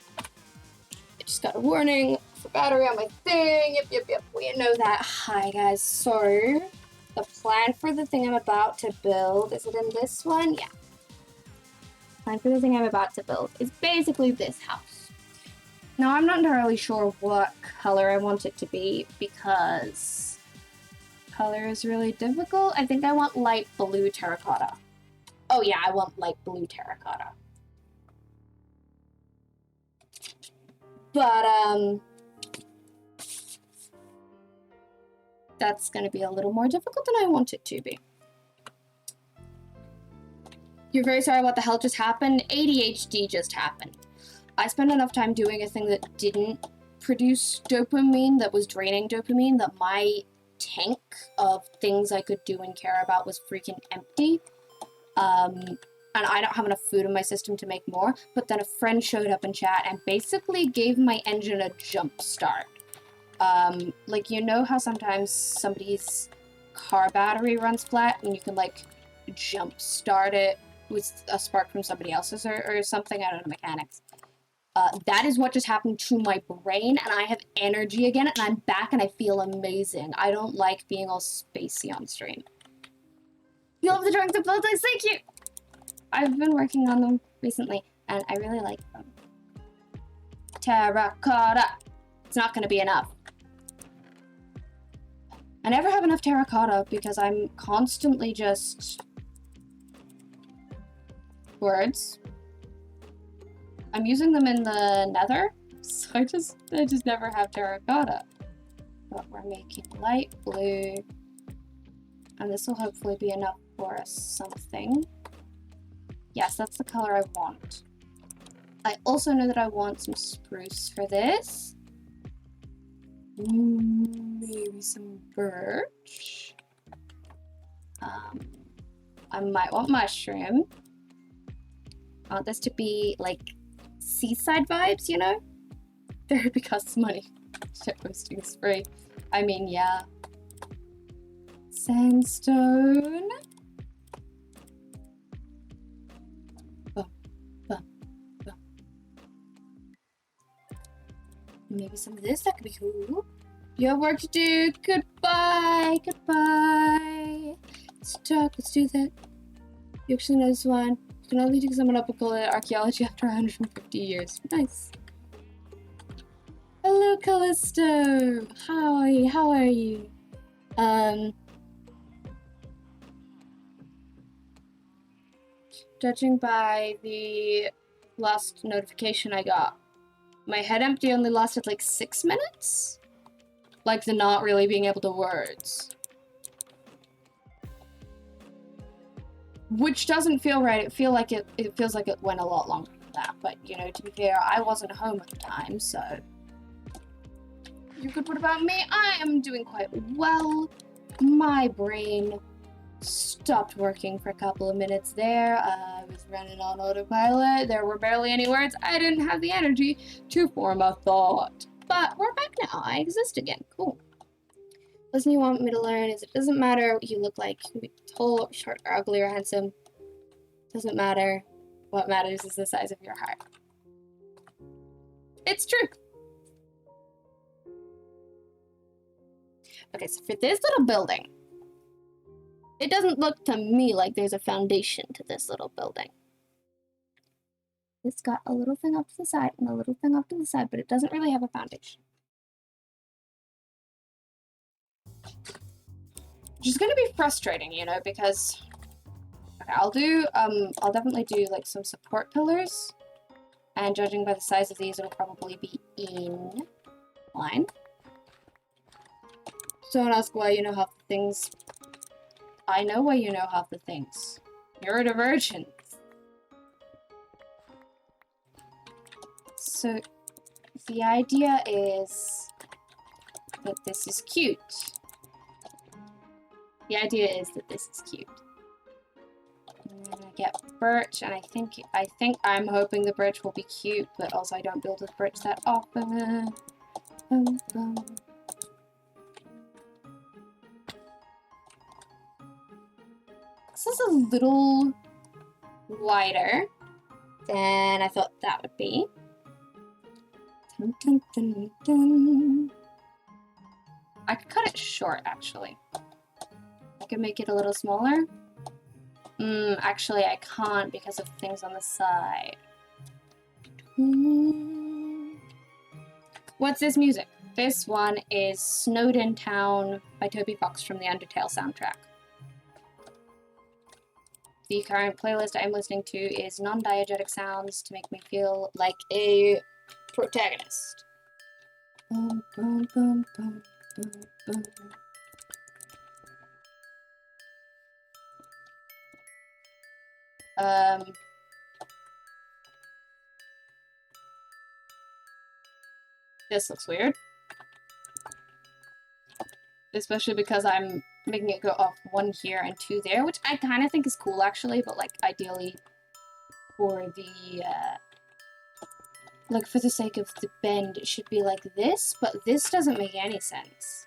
just got a warning for battery on my thing. Yep, we know that. Hi, guys. So, the plan for the thing I'm about to build, is it in this one? Yeah. Plan for the thing I'm about to build is basically this house. Now, I'm not entirely sure what color I want it to be because color is really difficult. I think I want light blue terracotta. Oh yeah, I want light blue terracotta. But, that's gonna be a little more difficult than I want it to be. You're very sorry what the hell just happened? ADHD just happened. I spent enough time doing a thing that didn't produce dopamine, that was draining dopamine, that my tank of things I could do and care about was freaking empty. And I don't have enough food in my system to make more, but then a friend showed up in chat and basically gave my engine a jump start. Like, you know how sometimes somebody's car battery runs flat and you can, like, jump start it with a spark from somebody else's or something? I don't know the mechanics. That is what just happened to my brain, and I have energy again, and I'm back, and I feel amazing. I don't like being all spacey on stream. You love the drawings of buildings, thank you! I've been working on them recently, and I really like them. Terracotta! It's not gonna be enough. I never have enough terracotta because I'm constantly just... Words. I'm using them in the Nether, so I just never have terracotta. But we're making light blue, and this will hopefully be enough for us something. Yes, that's the color I want. I also know that I want some spruce for this. Maybe some birch. I might want mushroom. I want this to be like seaside vibes, you know? Therapy costs money. Shit posting is free. I mean, yeah. Sandstone. Maybe some of this, that could be cool. You have work to do. Goodbye. Goodbye. Let's talk. Let's do that. You actually know this one. You can only do someone up and call it archaeology after 150 years. Nice. Hello, Callisto. How are you? How are you? Judging by the last notification I got, my head empty only lasted like 6 minutes? Like the not really being able to words. Which doesn't feel right. It feels like it went a lot longer than that. But, you know, to be fair, I wasn't home at the time, so... You good? What about me? I am doing quite well. My brain stopped working for a couple of minutes there. I was running on autopilot. There were barely any words. I didn't have the energy to form a thought. But we're back now. I exist again. Cool. Lesson you want me to learn is it doesn't matter what you look like. You can be tall, short, or ugly, or handsome. Doesn't matter. What matters is the size of your heart. It's true. Okay, so for this little building, it doesn't look to me like there's a foundation to this little building. It's got a little thing up to the side and a little thing up to the side, but it doesn't really have a foundation. Which is gonna be frustrating, you know, because okay, I'll definitely do like some support pillars. And judging by the size of these, it'll probably be in line. So don't ask why you know half the things. I know why you know half the things. Neurodivergent. So the idea is that this is cute. The idea is that this is cute. I'm gonna get birch, and I'm hoping the birch will be cute, but also I don't build with birch that often. This is a little wider than I thought that would be. Dun, dun, dun, dun. I could cut it short, actually. I could make it a little smaller. Actually, I can't because of things on the side. What's this music? This one is Snowden Town by Toby Fox from the Undertale soundtrack. The current playlist I'm listening to is non-diegetic sounds to make me feel like a protagonist. Bum, bum, bum, bum, bum, bum. This looks weird. Especially because I'm making it go off 1 here and 2 there, which I kind of think is cool actually, but like ideally for the, like for the sake of the bend, it should be like this, but this doesn't make any sense.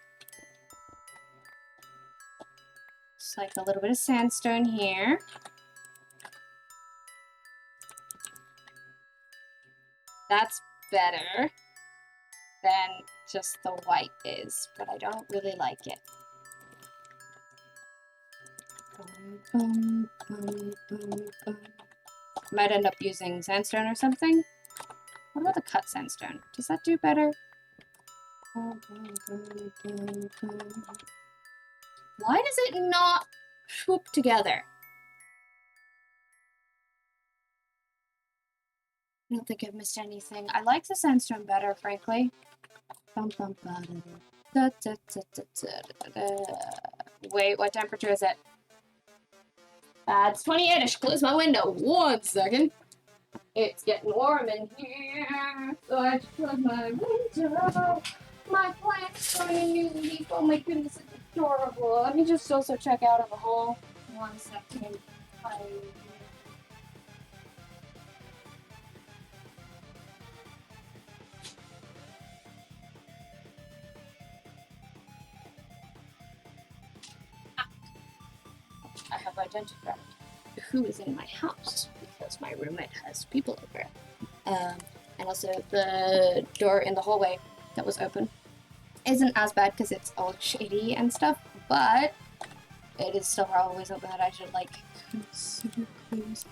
It's like a little bit of sandstone here. That's better than just the white is, but I don't really like it. Might end up using sandstone or something. What about the cut sandstone? Does that do better? Why does it not swoop together? I don't think I've missed anything. I like the sandstone better, frankly. Wait, what temperature is it? It's 28. I should close my window. 1 second. It's getting warm in here, so I should close my window. My plant's growing a new leaf. Oh my goodness, it's adorable. Let me just also check out of the hole. 1 second. I have identified who is in my house because my roommate has people over. And also the door in the hallway that was open isn't as bad because it's all shady and stuff, but it is still probably something that I should like consider closing.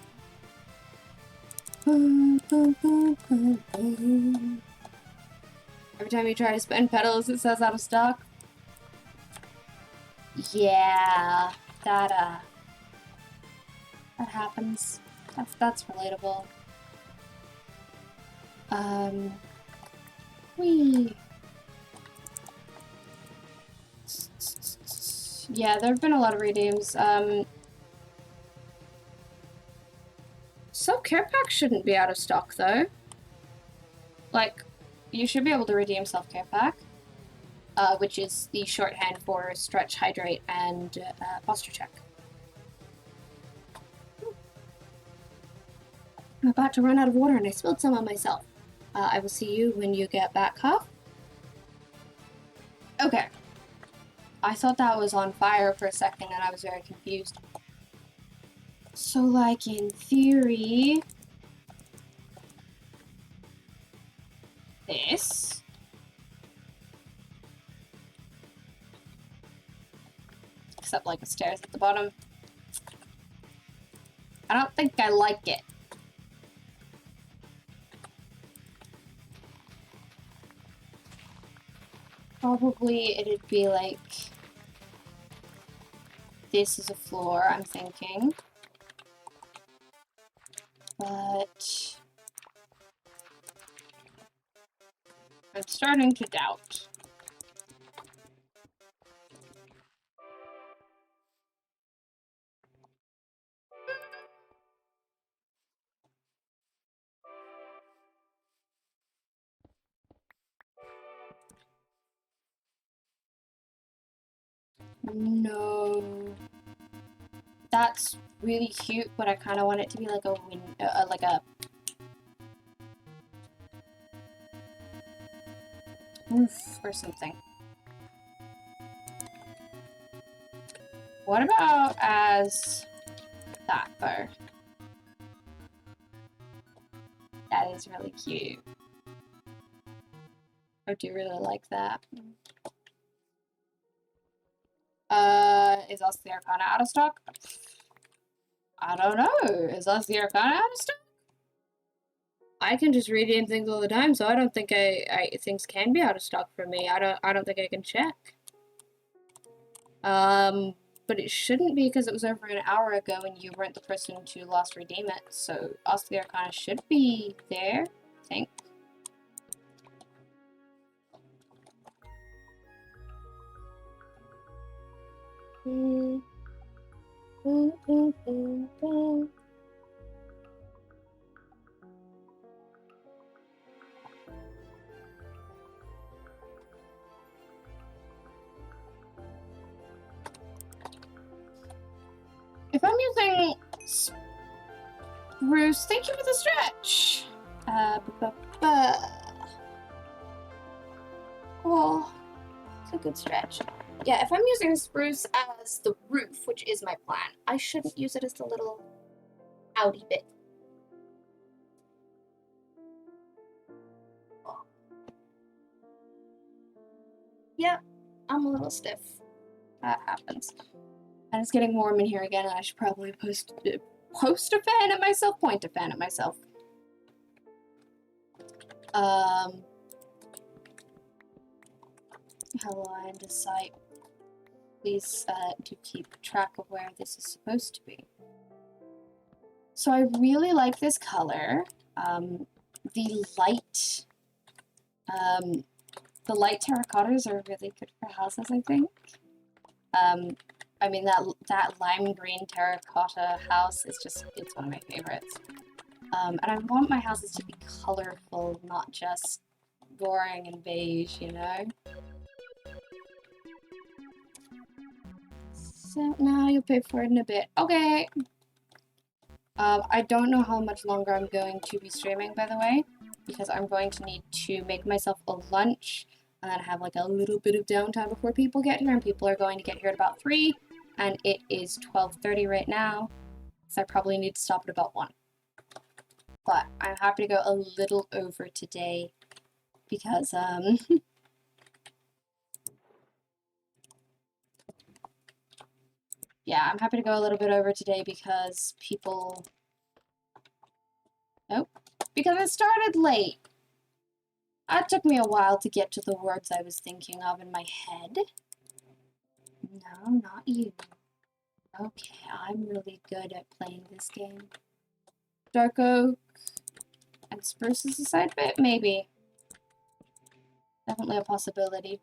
Every time you try to spend petals, it says out of stock. Yeah, that happens. That's relatable. Yeah, there have been a lot of redeems. Self-care packs shouldn't be out of stock though. Like, you should be able to redeem self-care pack, which is the shorthand for stretch, hydrate, and posture check. I'm about to run out of water and I spilled some on myself. I will see you when you get back, Huff. Okay. I thought that was on fire for a second and I was very confused. So, like, in theory, this. Except, like, the stairs at the bottom. I don't think I like it. Probably it'd be like, this is a floor, I'm thinking. But I'm starting to doubt. No. That's really cute, but I kind of want it to be like a roof or something. What about as that though? That is really cute. I do really like that. Is Us the Arcana out of stock? I don't know. Is Us the Arcana out of stock? I can just redeem things all the time, so I don't think things can be out of stock for me. I don't think I can check. But it shouldn't be because it was over an hour ago and you weren't the person to last redeem it. So Us the Arcana should be there, I think. If I'm using spruce, thank you for the stretch. Oh, it's a good stretch. Yeah, if I'm using spruce as the roof, which is my plan, I shouldn't use it as the little outy bit. Yeah, I'm a little stiff. That happens. And it's getting warm in here again, and I should probably post a fan at myself, point a fan at myself. Hello, I end the site. Please do keep track of where this is supposed to be. So I really like this color. The light terracottas are really good for houses, I think. I mean, that lime green terracotta house is just, it's one of my favorites. And I want my houses to be colorful, not just boring and beige, you know? So now you'll pay for it in a bit. Okay. I don't know how much longer I'm going to be streaming, by the way, because I'm going to need to make myself a lunch and then have like a little bit of downtime before people get here, and people are going to get here at about 3, and it is 12:30 right now, so I probably need to stop at about 1. But I'm happy to go a little over today because, yeah, I'm happy to go a little bit over today because people... Nope. Because it started late. It took me a while to get to the words I was thinking of in my head. No, not you. Okay, I'm really good at playing this game. Dark oak and spruce is a side bit? Maybe. Definitely a possibility.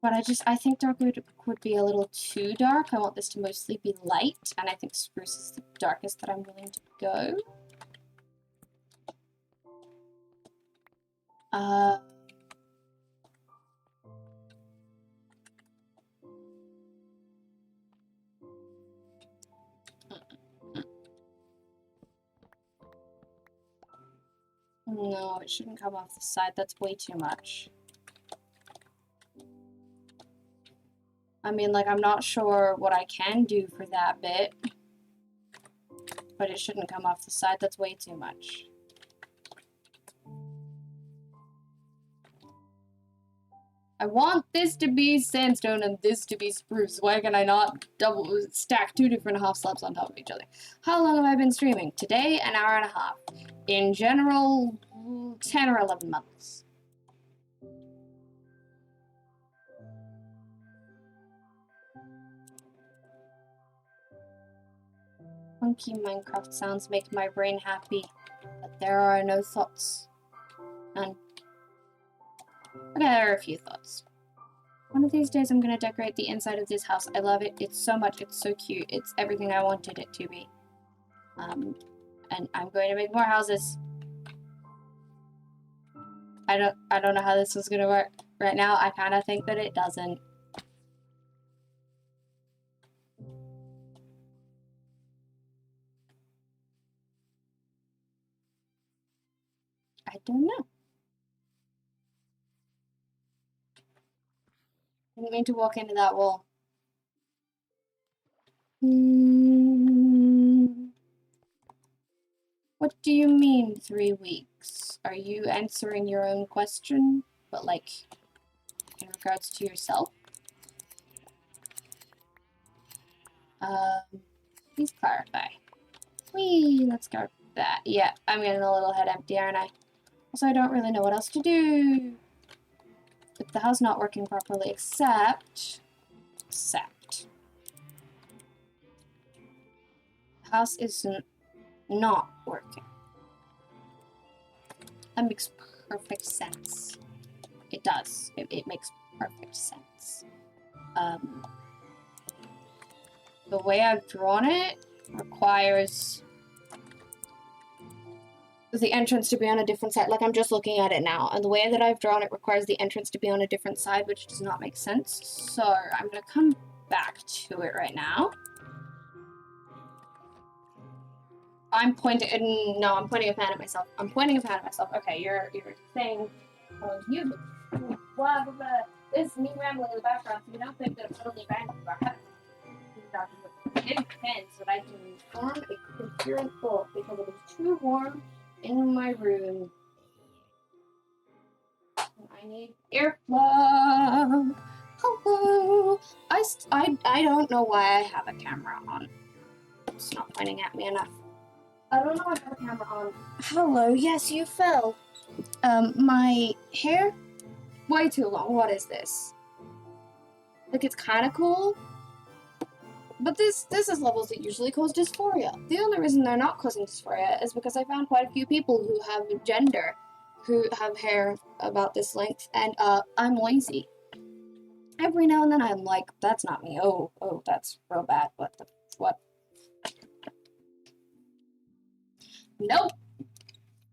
But I think dark oak would be a little too dark. I want this to mostly be light, and I think spruce is the darkest that I'm willing to go. No, it shouldn't come off the side. That's way too much. I mean, like, I'm not sure what I can do for that bit, but it shouldn't come off the side. That's way too much. I want this to be sandstone and this to be spruce. Why can I not double stack 2 different half slabs on top of each other? How long have I been streaming? Today, an hour and a half. In general, 10 or 11 months. Funky Minecraft sounds make my brain happy, but there are no thoughts. None. Okay, there are a few thoughts. One of these days I'm gonna decorate the inside of this house. I love it. It's so much. It's so cute. It's everything I wanted it to be. And I'm going to make more houses. I don't know how this is gonna work. Right now, I kind of think that it doesn't. I don't know. I didn't mean to walk into that wall. What do you mean 3 weeks? Are you answering your own question, but like in regards to yourself? Please clarify. Whee, let's go with that. Yeah, I'm getting a little head empty, aren't I? Also, I don't really know what else to do with the house not working properly, except the house isn't not working. That makes perfect sense. It does. It makes perfect sense. The way I've drawn it requires the entrance to be on a different side. Like, I'm just looking at it now, and the way that I've drawn it requires the entrance to be on a different side, which does not make sense. So I'm gonna come back to it right now. I'm pointing a fan at myself. I'm pointing a fan at myself. Okay, you're saying, you, blah, blah, blah. This is me rambling in the background, so you don't think that I'm totally random about it. intense that I can form a coherent thought because it is too warm in my room. I need earplug. Hello. I don't know why I have a camera on. It's not pointing at me enough. I don't know why I have a camera on. Hello. Yes, you fell. My hair? Way too long. What is this? Like, it's kind of cool. But this is levels that usually cause dysphoria. The only reason they're not causing dysphoria is because I found quite a few people who have gender, who have hair about this length, and I'm lazy. Every now and then I'm like, that's not me. Oh, that's real bad. What? Nope.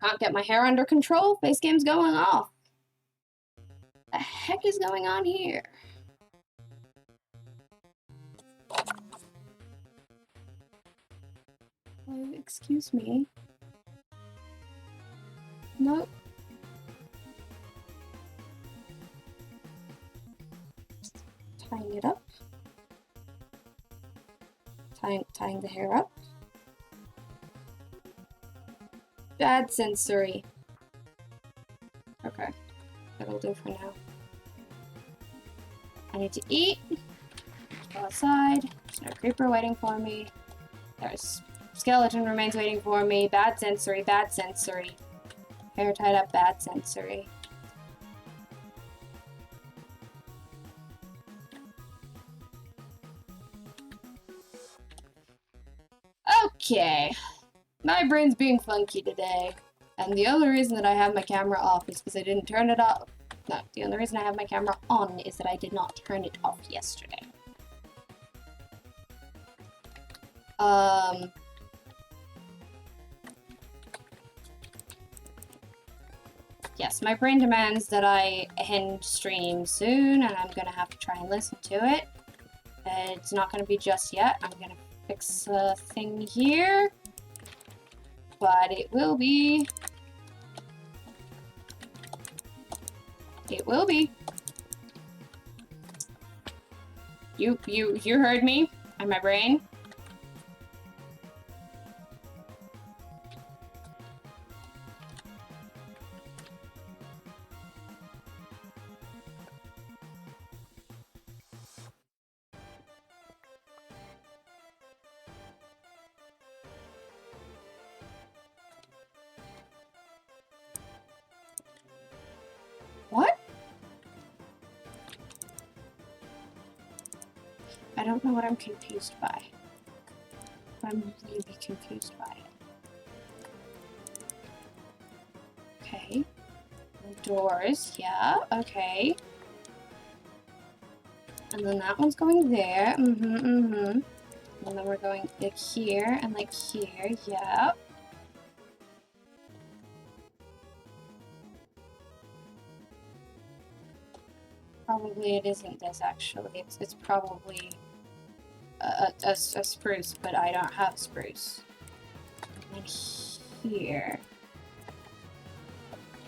Can't get my hair under control. Face game's going off. The heck is going on here? Excuse me. Nope. Tying it up. Tying the hair up. Bad sensory. Okay. That'll do for now. I need to eat. Go outside. There's no creeper waiting for me. There's skeleton remains waiting for me. Bad sensory, bad sensory. Hair tied up, bad sensory. Okay. My brain's being funky today. And the only reason that I have my camera off is because I didn't turn it off. No, the only reason I have my camera on is that I did not turn it off yesterday. Yes, my brain demands that I end stream soon, and I'm gonna have to try and listen to it. It's not gonna be just yet. I'm gonna fix a thing here. But it will be. It will be. You heard me and my brain. What? I don't know what I'm confused by. I'm really confused by it. Okay. Doors, yeah, okay. And then that one's going there, And then we're going like here and like here, yeah. Probably it isn't this, actually. It's probably a spruce, but I don't have spruce. And here.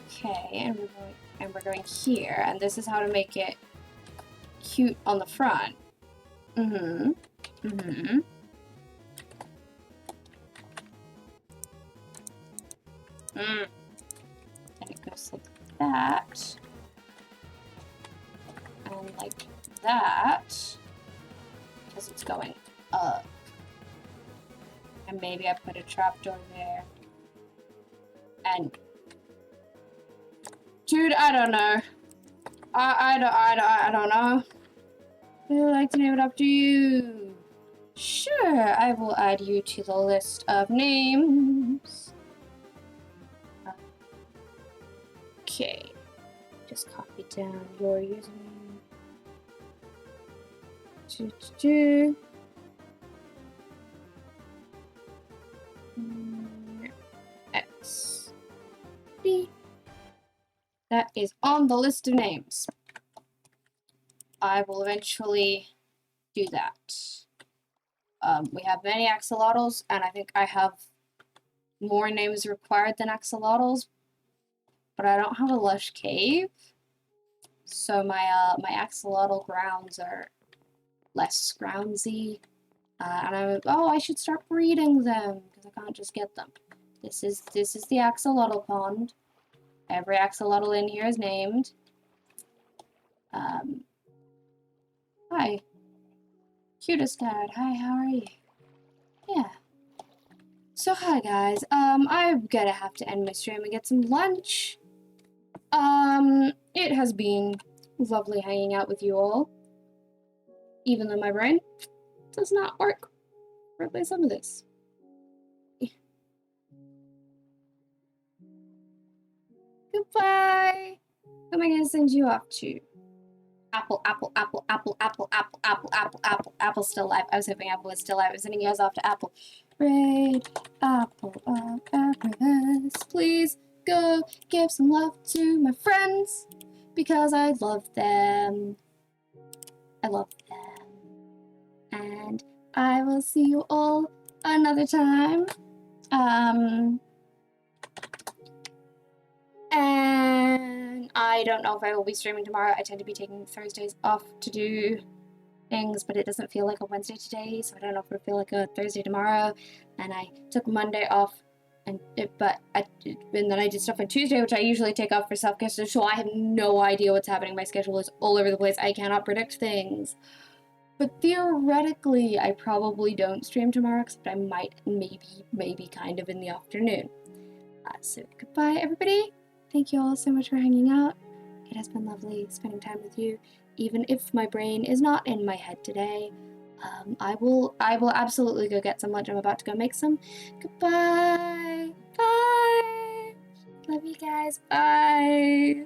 Okay, and we're going here, and this is how to make it cute on the front. And it goes like that. And like that. Because it's going up. And maybe I put a trapdoor there. And dude, I don't know. I don't know. Would you like to name it up to you? Sure, I will add you to the list of names. Okay. Just copy down your username. X. D. That is on the list of names. I will eventually do that. We have many axolotls, and I think I have more names required than axolotls, but I don't have a lush cave, so my axolotl grounds are less groundsy. And I was, oh, I should start breeding them because I can't just get them. This is the axolotl pond. Every axolotl in here is named. Hi. Cutest dad. Hi, how are you? Yeah. So hi guys. I'm gonna have to end my stream and get some lunch. It has been lovely hanging out with you all. Even though my brain does not work for some of this. Goodbye. Who am I gonna send you off to? Apple, apple, apple, apple, apple, apple, apple, apple, apple, Apple's still alive. I was hoping Apple was still alive. I was sending you guys off to Apple. Red apple of Everest. Please go give some love to my friends because I love them. I love them. And I will see you all another time. And I don't know if I will be streaming tomorrow. I tend to be taking Thursdays off to do things, but it doesn't feel like a Wednesday today, so I don't know if it'll feel like a Thursday tomorrow. And I took Monday off, and then I did stuff on Tuesday, which I usually take off for self-care, so I have no idea what's happening. My schedule is all over the place. I cannot predict things. But theoretically, I probably don't stream tomorrow, except I might, maybe kind of in the afternoon. So goodbye, everybody. Thank you all so much for hanging out. It has been lovely spending time with you. Even if my brain is not in my head today, I will absolutely go get some lunch. I'm about to go make some. Goodbye. Bye. Love you guys. Bye.